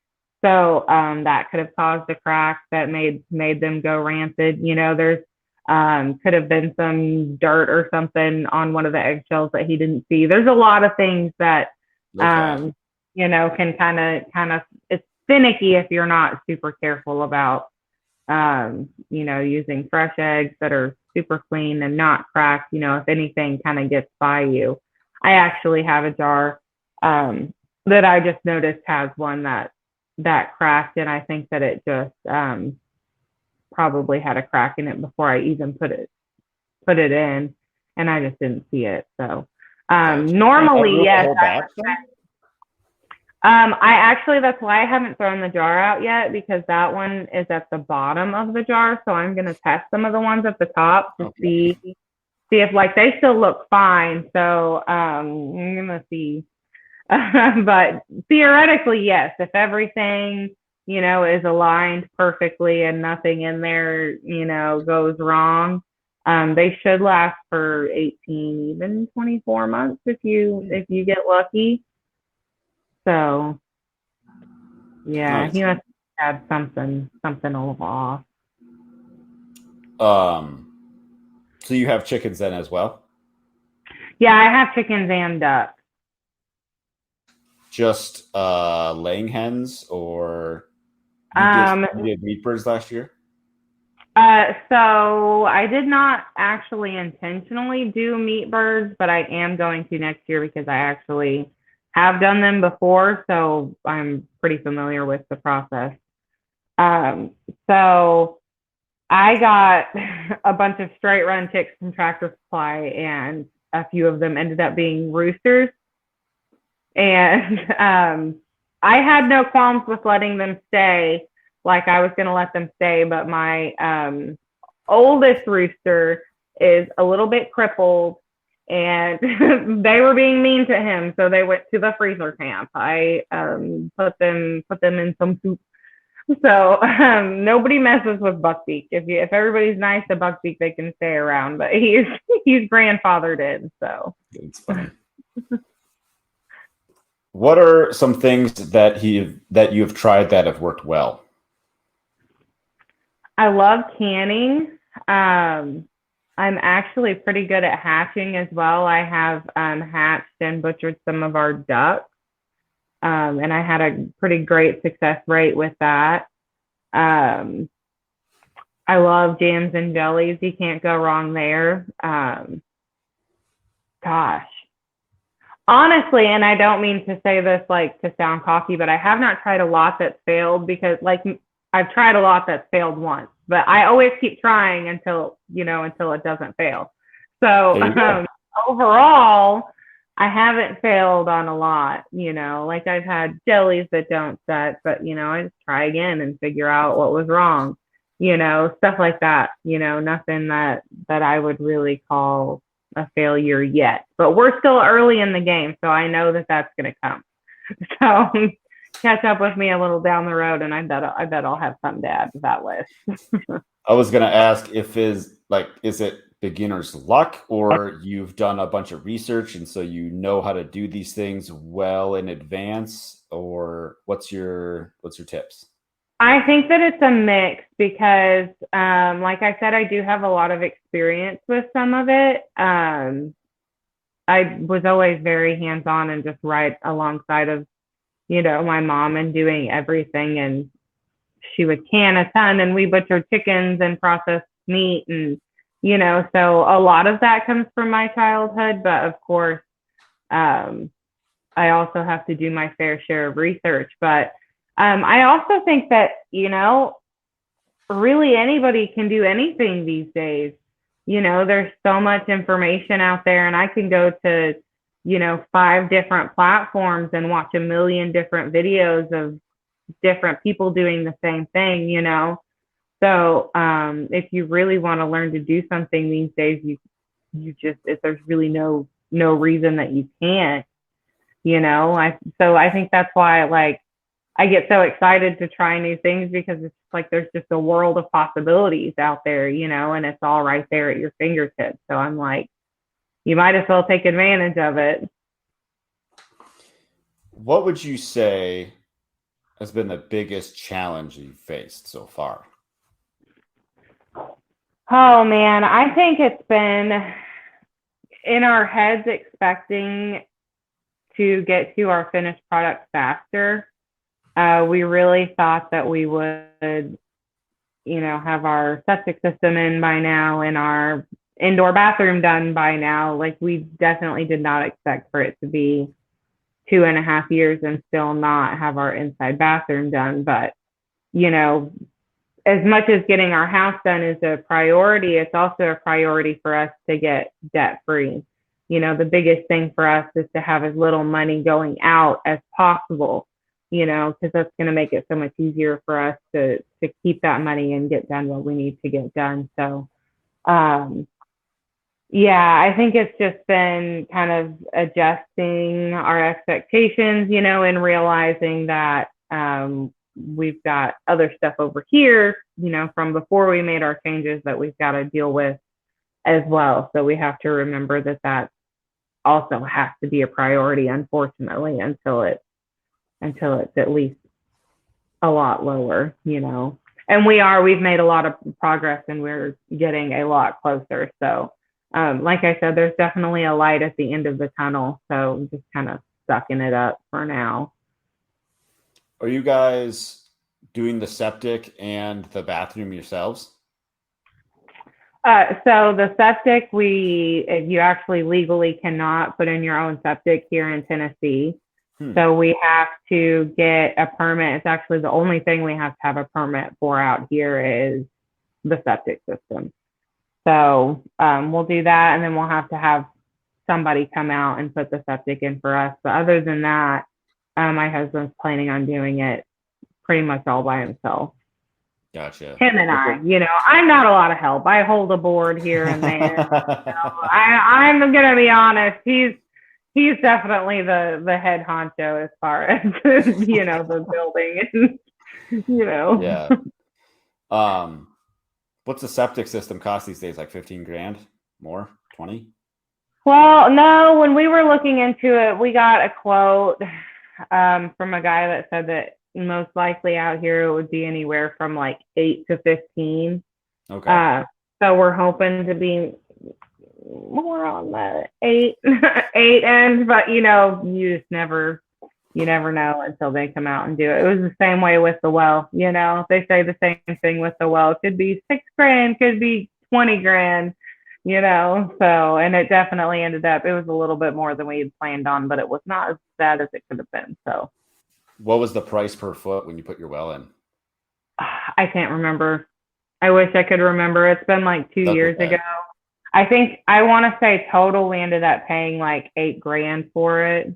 So that could have caused a crack that made them go rancid. You know, there's could have been some dirt or something on one of the eggshells that he didn't see. There's a lot of things that Okay. you know, can kind of it's finicky if you're not super careful about you know, using fresh eggs that are super clean and not cracked, you know, if anything kind of gets by you. I actually have a jar that I just noticed has one that cracked, and I think that it just probably had a crack in it before I even put it in, and I just didn't see it. So Gotcha. Did that normally, ruin the yes, whole batch then? I actually, that's why I haven't thrown the jar out yet, because that one is at the bottom of the jar. So I'm going to test some of the ones at the top to Okay. see if like they still look fine. So I'm going to see. But theoretically, yes, if everything, you know, is aligned perfectly and nothing in there, you know, goes wrong, they should last for 18, even 24 months if you get lucky. So yeah, Nice. he must have had something a little off. Um, so you have chickens then as well? Yeah, I have chickens and ducks. Just laying hens, or Um, you did meat birds last year? so I did not actually intentionally do meat birds, but I am going to next year because I actually have done them before, so I'm pretty familiar with the process. Um, so I got a bunch of straight run chicks from Tractor Supply, and a few of them ended up being roosters. And I had no qualms with letting them stay, like I was going to let them stay. But my oldest rooster is a little bit crippled, and they were being mean to him, so they went to the freezer camp. I put them in some soup. So nobody messes with Buckbeak. If everybody's nice to Buckbeak, they can stay around. But he's grandfathered in, so. It's funny. What are some things that you have tried that have worked well? I love canning. I'm actually pretty good at hatching as well. I have hatched and butchered some of our ducks, and I had a pretty great success rate with that. Um, I love jams and jellies. You can't go wrong there. Gosh, honestly, and I don't mean to say this like to sound cocky, but I have not tried a lot that's failed, because like I've tried a lot that's failed once, but I always keep trying until it doesn't fail. So There you go. overall, I haven't failed on a lot, you know, like I've had jellies that don't set, but you know, I just try again and figure out what was wrong, you know, stuff like that, you know, nothing that I would really call a failure yet, but we're still early in the game, so I know that that's going to come. So catch up with me a little down the road, and I bet I'll have something to add to that list. I was gonna ask if is it beginner's luck, or you've done a bunch of research and so you know how to do these things well in advance, or what's your tips? I think that it's a mix because, like I said, I do have a lot of experience with some of it. I was always very hands on and just right alongside of, you know, my mom and doing everything. And she would can a ton, and we butchered chickens and processed meat. And, you know, so a lot of that comes from my childhood. But of course, um, I also have to do my fair share of research. But I also think that, you know, really anybody can do anything these days. You know, there's so much information out there, and I can go to, you know, 5 different platforms and watch a million different videos of, different people doing the same thing, you know. So if you really want to learn to do something these days, you just, if there's really no reason that you can't, you know. I think that's why, like, I get so excited to try new things, because it's like there's just a world of possibilities out there, you know, and it's all right there at your fingertips. So I'm like, you might as well take advantage of it. What would you say has been the biggest challenge you've faced so far? Oh man, I think it's been in our heads expecting to get to our finished product faster. We really thought that we would, you know, have our septic system in by now and our indoor bathroom done by now. Like, we definitely did not expect for it to be 2.5 years and still not have our inside bathroom done. But, you know, as much as getting our house done is a priority, it's also a priority for us to get debt free. You know, the biggest thing for us is to have as little money going out as possible, you know, because that's going to make it so much easier for us to keep that money and get done what we need to get done. So, yeah, I think it's just been kind of adjusting our expectations, you know, and realizing that we've got other stuff over here, you know, from before we made our changes that we've got to deal with as well. So we have to remember that that also has to be a priority, unfortunately, until it's at least a lot lower, you know. And we've made a lot of progress and we're getting a lot closer. So like I said, there's definitely a light at the end of the tunnel. So I'm just kind of sucking it up for now. Are you guys doing the septic and the bathroom yourselves? So the septic, you actually legally cannot put in your own septic here in Tennessee. So we have to get a permit. It's actually the only thing we have to have a permit for out here is the septic system. So we'll do that, and then we'll have to have somebody come out and put the septic in for us. But other than that, my husband's planning on doing it pretty much all by himself. Gotcha. Him and I, you know, I'm not a lot of help. I hold a board here and there. You know, I'm gonna be honest. He's definitely the head honcho as far as you know, the building and you know. Yeah. What's the septic system cost these days? Like 15 grand? More? 20? Well, no, when we were looking into it, we got a quote from a guy that said that most likely out here it would be anywhere from like 8 to 15. Okay. So we're hoping to be more on the eight end, but you know, you never know until they come out and do it. It was the same way with the well, you know, they say the same thing with the well. It could be 6 grand, could be 20 grand, you know. So, and it definitely ended up, it was a little bit more than we had planned on, but it was not as bad as it could have been. So what was the price per foot when you put your well in? I can't remember. I wish I could remember. It's been like 2 years ago. I think I want to say total we ended up paying like 8 grand for it.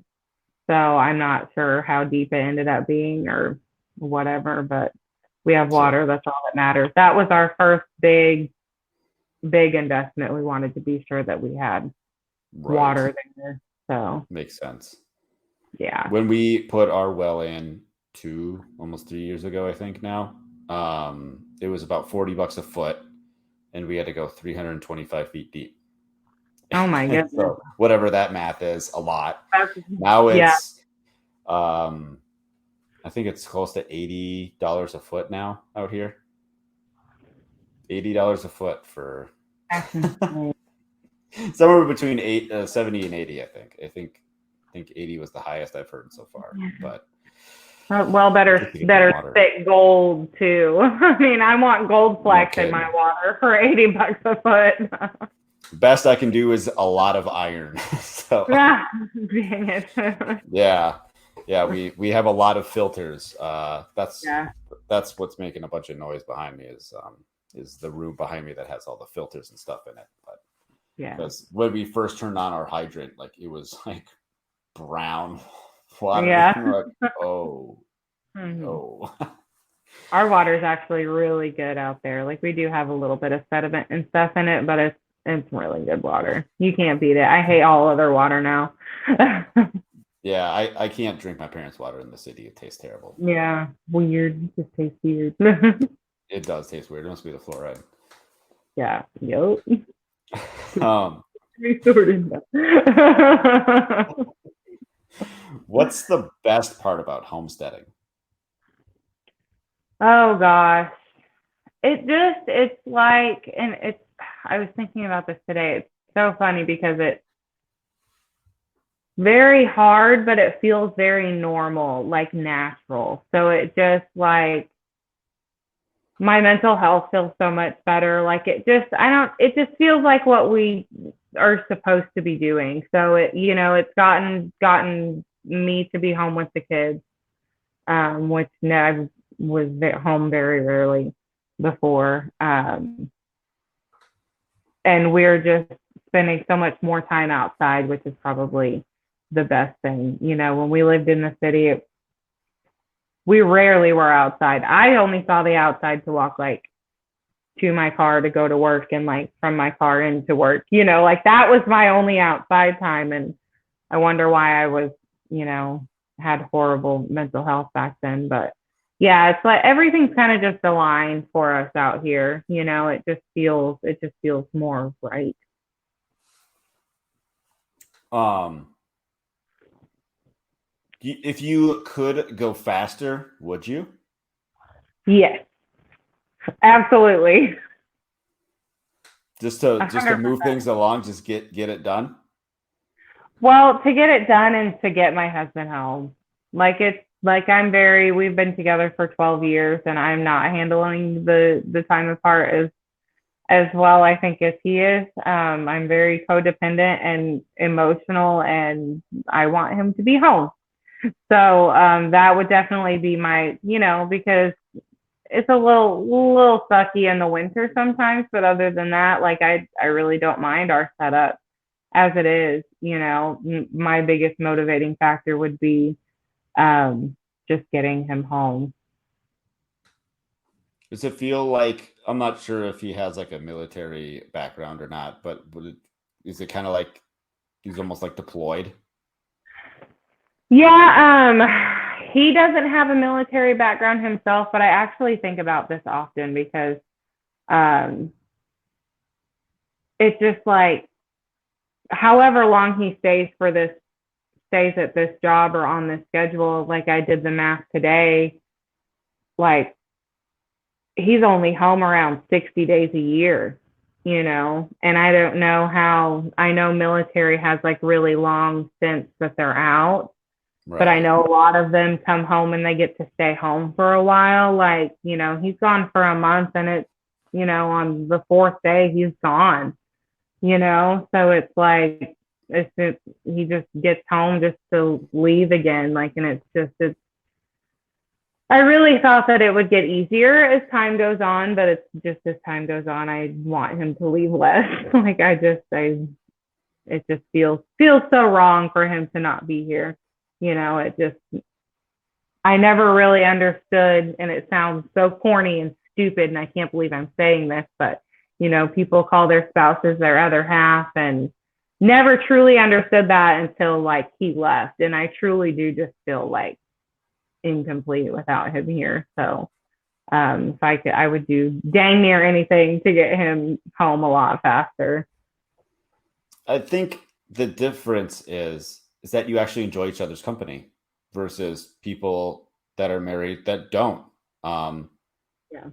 So I'm not sure how deep it ended up being or whatever, but we have water. That's all that matters. That was our first big investment. We wanted to be sure that we had water there. So makes sense. Yeah. When we put our well in almost 3 years ago, I think now, it was about $40 a foot, and we had to go 325 feet deep. Oh my goodness. So whatever that math is, a lot. Now it's, I think it's close to $80 a foot now out here. $80 a foot for somewhere between 70 and 80. I think 80 was the highest I've heard so far. But well, better thick gold too. I mean, I want gold flecks in my water for $80 a foot. Best I can do is a lot of iron. So dang it. Yeah, we have a lot of filters. That's what's making a bunch of noise behind me is the room behind me that has all the filters and stuff in it. But because when we first turned on our hydrant, like it was like brown water. Yeah. Like, oh, Mhm. Oh. Our water is actually really good out there. Like we do have a little bit of sediment and stuff in it, but it's really good water. You can't beat it. I hate all other water now. Yeah, I can't drink my parents' water in the city. It tastes terrible. Yeah, weird. It just tastes weird. It does taste weird. It must be the fluoride. Yeah, yep. Um, Resorted. what's the best part about homesteading? Oh gosh. It's like, and I was thinking about this today. It's so funny because it's very hard, but it feels very normal, like natural. So it just like my mental health feels so much better. Like it just feels like what we are supposed to be doing. So it's gotten me to be home with the kids, which I was at home very rarely before. And we're just spending so much more time outside, which is probably the best thing. When we lived in the city, we rarely were outside. I only saw the outside to walk like to my car to go to work and like from my car into work. Like that was my only outside time. And I wonder why I was, had horrible mental health back then. But yeah, it's like everything's kind of just aligned for us out here. It just feels more right. Um, if you could go faster, would you? Yes, absolutely. Just to move 100%. things along, just get it done. Well, to get it done and to get my husband home. Like it's like we've been together for 12 years and I'm not handling the time apart as well, I think, as he is. I'm very codependent and emotional and I want him to be home. So that would definitely be because it's a little sucky in the winter sometimes, but other than that, like I really don't mind our setup as it is. My biggest motivating factor would be just getting him home. Does it feel like, I'm not sure if he has like a military background or not, but is it kind of like he's almost like deployed? Yeah, he doesn't have a military background himself, but I actually think about this often because um, it's just like however long he stays at this job or on this schedule, like I did the math today, like he's only home around 60 days a year, and I don't know how. I know military has like really long stints that they're out, but I Right. know a lot of them come home and they get to stay home for a while. Like, he's gone for a month and it's, on the fourth day he's gone, so it's like he just gets home just to leave again. Like, and it's I really thought that it would get easier as time goes on, but it's just as time goes on, I want him to leave less. Like it just feels so wrong for him to not be here. It just I never really understood, and it sounds so corny and stupid, and I can't believe I'm saying this, but people call their spouses their other half, and never truly understood that until like he left, and I truly do just feel like incomplete without him here. So if I could, I would do dang near anything to get him home a lot faster. I think the difference is that you actually enjoy each other's company versus people that are married that don't. Um, Yeah.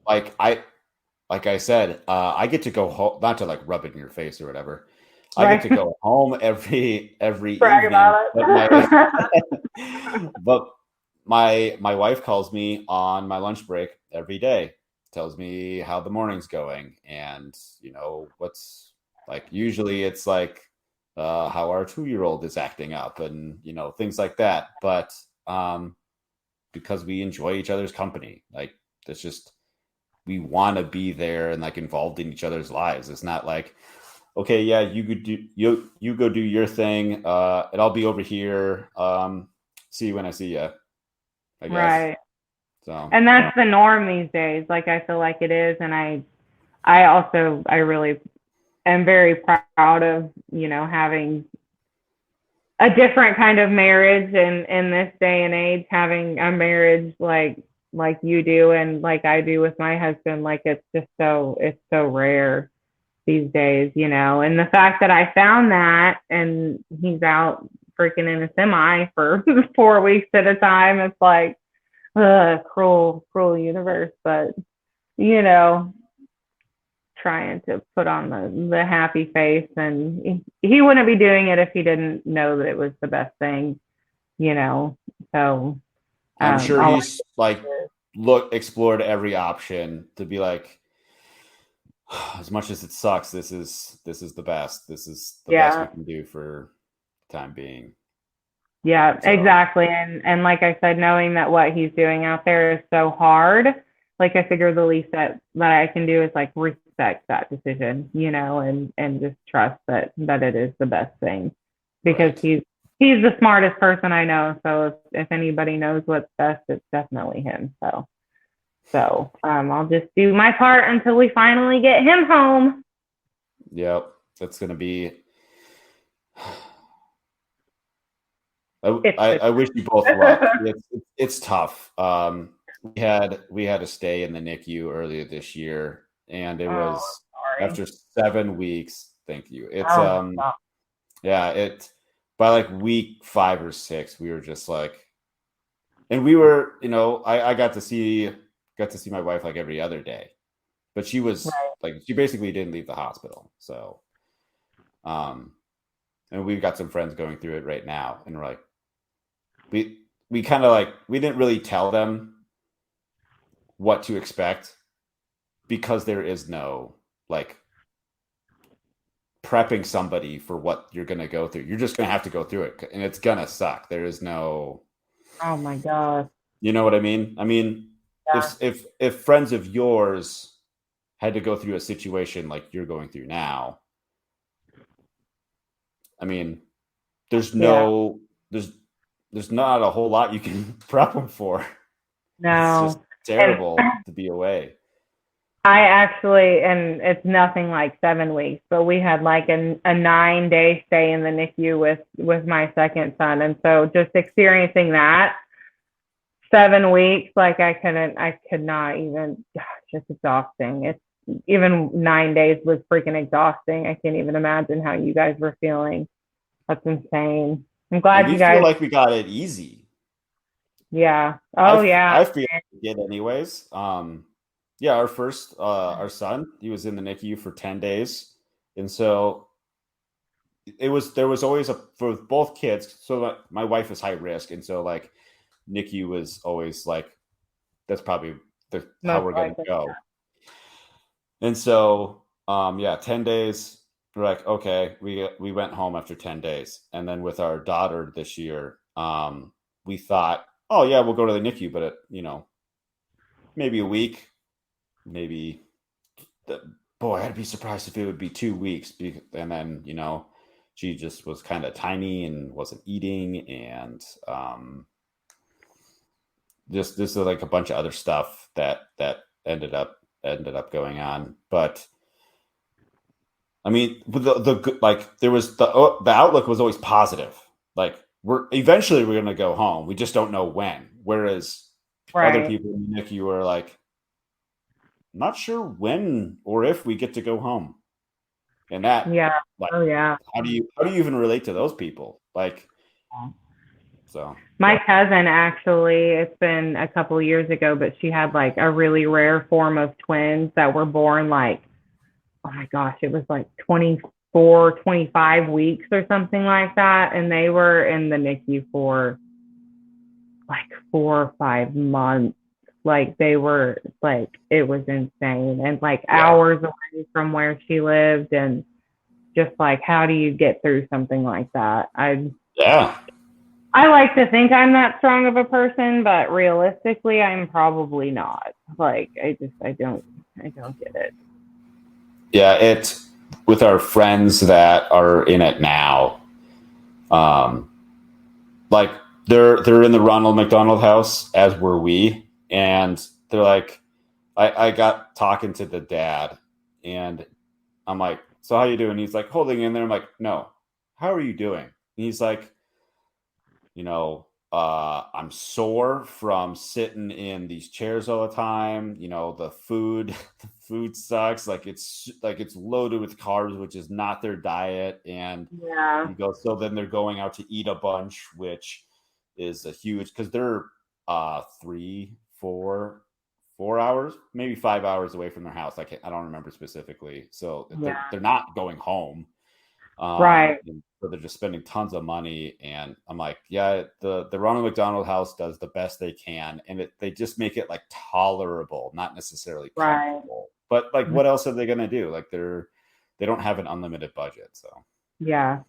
like I said, I get to go home, not to like rub it in your face or whatever. I get Right. to go home every Brag evening, about but it. but my wife calls me on my lunch break every day, tells me how the morning's going, and what's like. Usually, it's like how our 2-year-old is acting up, and things like that. But because we enjoy each other's company, like it's just we want to be there and like involved in each other's lives. It's not like, okay, yeah, you go do your thing, and I'll be over here. See you when I see you. I guess. Right. So, And that's the norm these days. Like, I feel like it is. And I really am very proud of, having a different kind of marriage in this day and age, having a marriage like you do and like I do with my husband. Like, it's so rare these days, and the fact that I found that and he's out freaking in a semi for 4 weeks at a time, it's like, cruel universe. But, you know, trying to put on the happy face, and he wouldn't be doing it if he didn't know that it was the best thing, so I'm sure I he's like explored every option to be like, as much as it sucks, this is the best. This is the best we can do for the time being. Yeah, So, exactly. And like I said, knowing that what he's doing out there is so hard, like, I figure the least that I can do is like respect that decision, and just trust that it is the best thing, because right. he's the smartest person I know. So if anybody knows what's best, it's definitely him. So I'll just do my part until we finally get him home. Yep, that's gonna be. I wish you both luck. It's tough. We had to stay in the NICU earlier this year, and it was after 7 weeks. Thank you. It's yeah, it by like week 5 or 6, we were just like, and we were, I got to see my wife like every other day, but she was like, she basically didn't leave the hospital. So, and we've got some friends going through it right now, and we're like, we kind of like, we didn't really tell them what to expect, because there is no like prepping somebody for what you're going to go through. You're just going to have to go through it, and it's going to suck. There is no, Oh my God. you know what I mean? I mean, Yeah. if friends of yours had to go through a situation like you're going through now, I mean, there's no, there's not a whole lot you can prep them for. No. It's just terrible to be away. I actually, and it's nothing like 7 weeks, but we had like a 9-day stay in the NICU with my second son. And so just experiencing that 7 weeks, like I could not even, gosh, it's exhausting. It's even 9 days was freaking exhausting. I can't even imagine how you guys were feeling. That's insane. I'm glad you guys feel like we got it easy. Yeah. Oh, yeah. I feel like we did anyways. Yeah, our son, he was in the NICU for 10 days. And so there was always for both kids. So my wife is high risk. And so like NICU was always like, that's probably how we're going to go. And so, 10 days, we're like, okay, we went home after 10 days. And then with our daughter this year, we thought, oh yeah, we'll go to the NICU, but maybe a week, maybe. Boy, I'd be surprised if it would be 2 weeks. And then she just was kind of tiny and wasn't eating, and this is like a bunch of other stuff that ended up going on. But I mean, the like, there was the outlook was always positive. Like, we're going to go home. We just don't know when. Whereas other people in the NICU were like, not sure when or if we get to go home. And that, like, how do you even relate to those people? Like, so my cousin, actually, it's been a couple of years ago, but she had like a really rare form of twins that were born like, oh my gosh, it was like 24, 25 weeks or something like that. And they were in the NICU for like 4 or 5 months. Like, they were like, it was insane. And like hours away from where she lived. And just like, how do you get through something like that? I like to think I'm that strong of a person, but realistically, I'm probably not. Like, I don't get it. Yeah, it's with our friends that are in it now. Like, they're in the Ronald McDonald House, as were we, and they're like, I got talking to the dad, and I'm like, so how you doing? He's like, holding in there. I'm like, no, how are you doing? And he's like, I'm sore from sitting in these chairs all the time. The food, the food sucks. It's loaded with carbs, which is not their diet. And Yeah. he goes, so then they're going out to eat a bunch, which is a huge, because they're 4 hours, maybe 5 hours away from their house. I don't remember specifically. So Yeah. they're not going home. Right. So they're just spending tons of money, and I'm like, yeah, the Ronald McDonald House does the best they can, and they just make it like tolerable, not necessarily comfortable. But like, what else are they gonna do? Like they don't have an unlimited budget, so Yeah.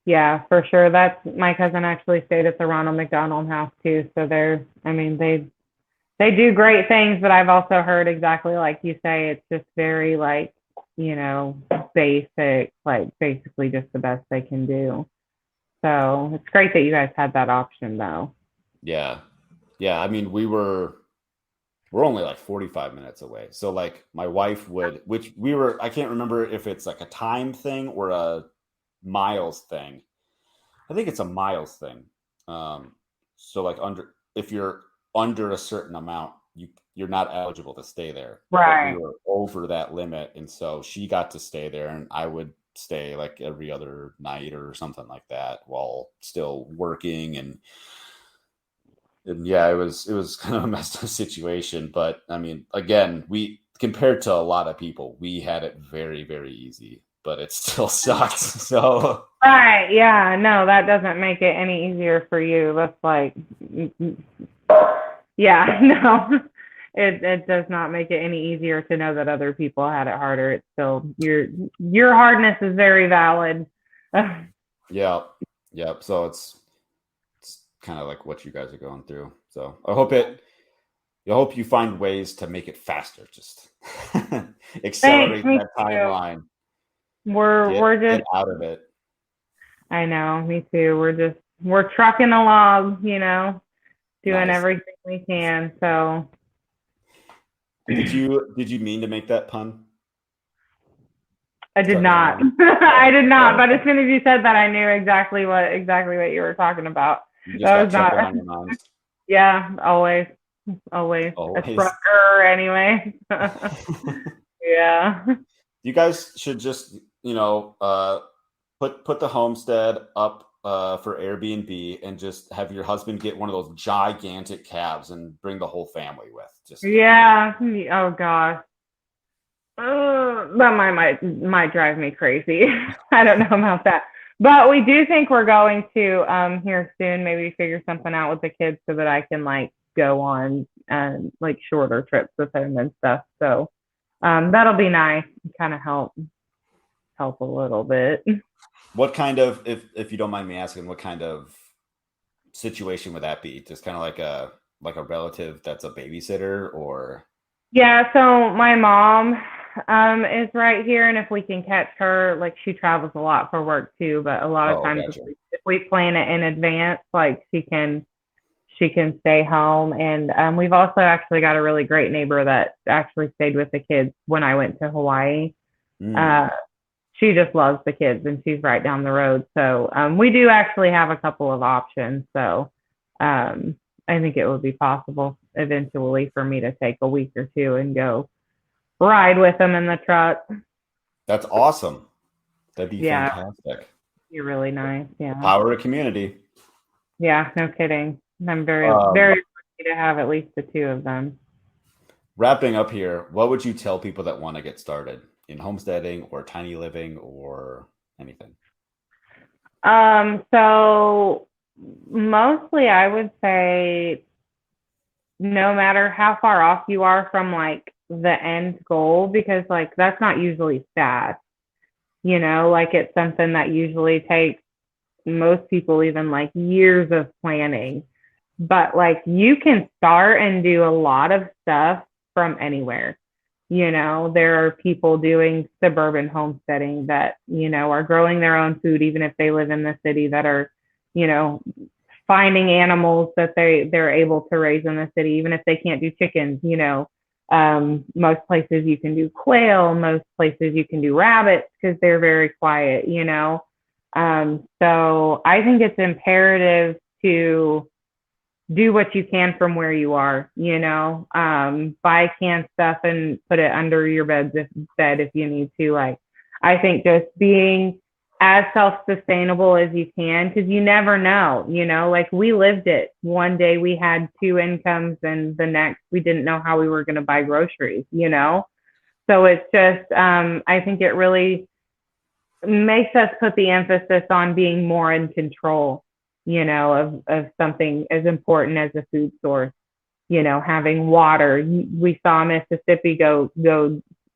Yeah, for sure. That's my cousin actually stayed at the Ronald McDonald House too. So they do great things, but I've also heard exactly like you say, it's just very like, basic, like basically just the best they can do. So it's great that you guys had that option though. yeah. I mean, we're only like 45 minutes away. So like my wife I can't remember if it's like a time thing or a miles thing. I think it's a miles thing. So like if you're under a certain amount, you're not eligible to stay there. Right. But we were over that limit, and so she got to stay there, and I would stay like every other night or something like that while still working. And yeah, it was kind of a messed up situation. But I mean, again, we compared to a lot of people, we had it very, very easy, but it still sucks. So Right. Yeah. No, that doesn't make it any easier for you. That's like, yeah, no, it does not make it any easier to know that other people had it harder. It's still your hardness is very valid. yeah. So it's kind of like what you guys are going through. So I hope you find ways to make it faster. Just accelerate that timeline. We're just get out of it. I know, me too. We're trucking along, doing Nice. everything we can. So did you mean to make that pun? I did not. I did not. But as soon as you said that, I knew exactly what you were talking about. You just got something on your mind. Yeah, always. A trucker anyway. Yeah. You guys should just, put the homestead up for Airbnb and just have your husband get one of those gigantic cabs and bring the whole family with. Yeah. Oh gosh. That might drive me crazy. I don't know about that. But we do think we're going to here soon maybe figure something out with the kids so that I can like go on like shorter trips with him and stuff. So that'll be nice. Kind of help a little bit. What kind of, if you don't mind me asking, what kind of situation would that be? Just kind of like a relative that's a babysitter, or? Yeah, so my mom is right here, and if we can catch her, like she travels a lot for work too, but a lot of times if we plan it in advance, like she can stay home. And we've also actually got a really great neighbor that actually stayed with the kids when I went to Hawaii. She just loves the kids, and she's right down the road. So we do actually have a couple of options. So I think it would be possible eventually for me to take a week or two and go ride with them in the truck. That's awesome. That'd be fantastic. You're really nice. Yeah. Power of community. Yeah, no kidding. I'm very, very lucky to have at least the two of them. Wrapping up here, what would you tell people that want to get started in homesteading or tiny living or anything? So mostly I would say no matter how far off you are from like the end goal, because like that's not usually fast, like it's something that usually takes most people even like years of planning. But like you can start and do a lot of stuff from anywhere. There are people doing suburban homesteading that, are growing their own food, even if they live in the city, that are, finding animals that they're able to raise in the city, even if they can't do chickens, you know. Most places you can do quail, most places you can do rabbits because they're very quiet, you know. So I think it's imperative to do what you can from where you are, you know. Buy canned stuff and put it under your bed if you need to. Like, I think just being as self-sustainable as you can, because you never know, you know, like we lived it. One day we had two incomes and the next we didn't know how we were going to buy groceries, you know. So it's just I think it really makes us put the emphasis on being more in control, you know, of something as important as a food source, you know, having water. We saw Mississippi go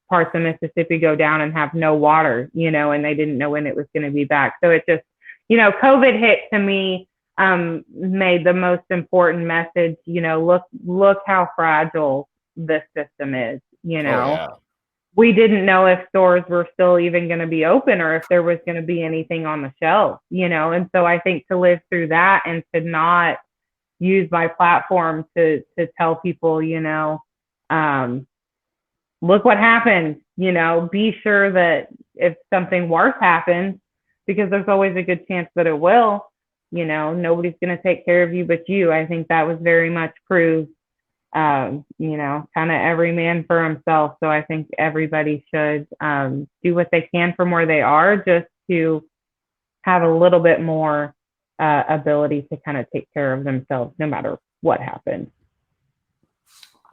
parts of Mississippi go down and have no water, you know, and they didn't know when it was going to be back. So it just, you know, COVID hit to me, made the most important message, you know, look how fragile this system is, you Oh know. yeah. We didn't know if stores were still even going to be open or if there was going to be anything on the shelf, you know. And so I think to live through that and to not use my platform to tell people, you know, look what happened, you know, be sure that if something worse happens, because there's always a good chance that it will, you know, nobody's going to take care of you but you. I think that was very much proved, you know, kind of every man for himself. So I think everybody should do what they can from where they are, just to have a little bit more ability to kind of take care of themselves no matter what happens.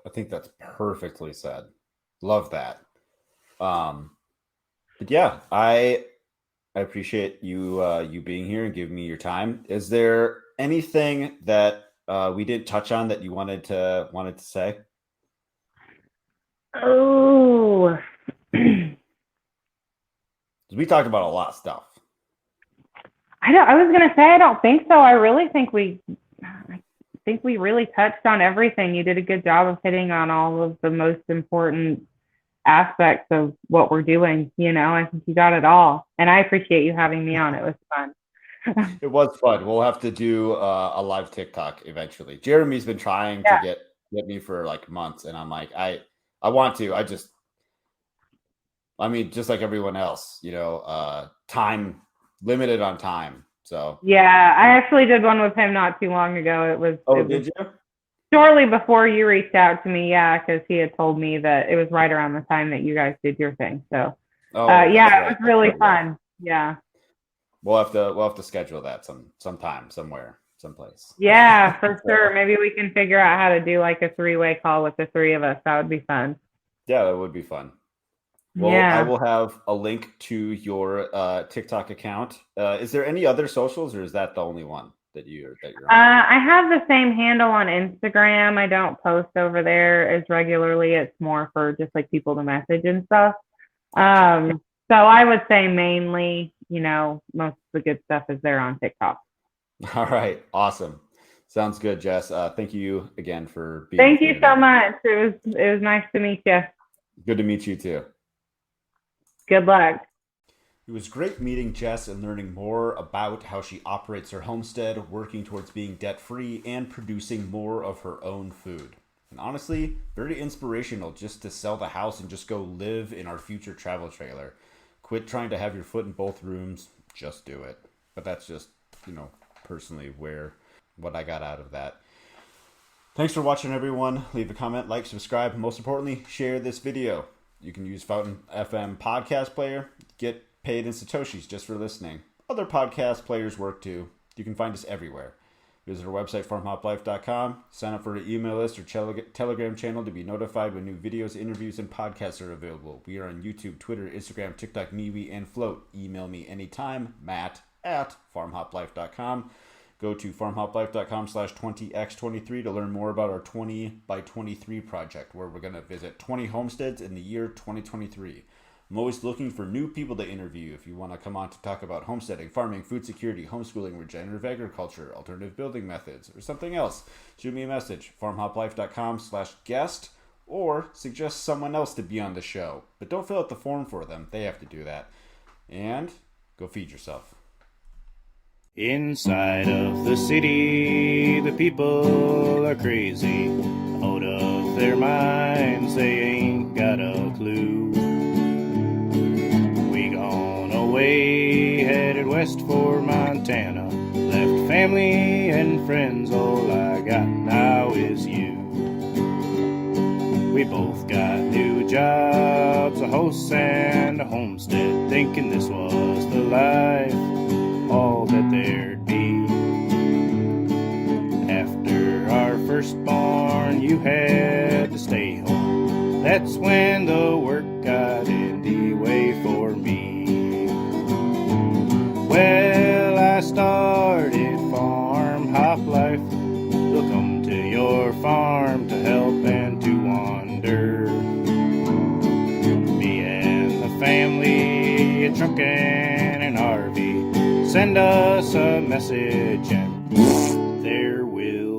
I think that's perfectly said. Love that. But yeah, I appreciate you being here and giving me your time. Is there anything that we didn't touch on that you wanted to say? Oh, 'Cause we talked about a lot of stuff. I was gonna say I don't think so. I think we really touched on everything. You did a good job of hitting on all of the most important aspects of what we're doing. You know, I think you got it all, and I appreciate you having me on. It was fun. It was fun. We'll have to do a live TikTok eventually. Jeremy's been trying to Yeah, get me for like months, and I'm like, I want to. I mean, just like everyone else, you know, time limited on time. So, yeah. I actually did one with him not too long ago. oh, It was did you? shortly before you reached out to me. Yeah, because he had told me that it was right around the time that you guys did your thing. So, Oh, that's yeah, it right. was really Yeah. fun. Yeah. We'll have to schedule that sometime, somewhere, someplace. Yeah, for sure. Maybe we can figure out how to do like a three-way call with the three of us. That would be fun. Yeah, that would be fun. Well, I Yeah. will have a link to your TikTok account. Is there any other socials, or is that the only one that you're on? I have the same handle on Instagram. I don't post over there as regularly. It's more for just like people to message and stuff. Gotcha. So I would say mainly, you know, most of the good stuff is there on TikTok. All right, awesome. Sounds good, Jess. Thank you again for being with Thank me you today. so much. It was nice to meet you. Good to meet you too. Good luck. It was great meeting Jess and learning more about how she operates her homestead, working towards being debt free, and producing more of her own food. And honestly, very inspirational just to sell the house and just go live in our future travel trailer. Quit trying to have your foot in both rooms, just do it. But that's just, you know, personally what I got out of that. Thanks for watching, everyone. Leave a comment, like, subscribe, and most importantly, share this video. You can use Fountain FM podcast player, get paid in Satoshis just for listening. Other podcast players work too. You can find us everywhere. Visit our website, farmhoplife.com. Sign up for an email list or Telegram channel to be notified when new videos, interviews, and podcasts are available. We are on YouTube, Twitter, Instagram, TikTok, MeWe, and Float. Email me anytime, matt@farmhoplife.com. Go to farmhoplife.com/20x23 to learn more about our 20 by 23 project, where we're going to visit 20 homesteads in the year 2023. I'm always looking for new people to interview. If you want to come on to talk about homesteading, farming, food security, homeschooling, regenerative agriculture, alternative building methods, or something else, shoot me a message, farmhoplife.com/guest, or suggest someone else to be on the show. But don't fill out the form for them. They have to do that. And go feed yourself. Inside of the city, the people are crazy, out of their minds, they ain't got a clue. We gone away, headed west for Montana, left family and friends, all I got now is you. We both got new jobs, a house and a homestead, thinking this was the life, all that there'd be. After our firstborn, you had to stay home. That's when the work got in the way for me. Well, I started farm hop life. We'll come to your farm to help and to wander. Me and the family, a truck and an RV. Send us a message and there will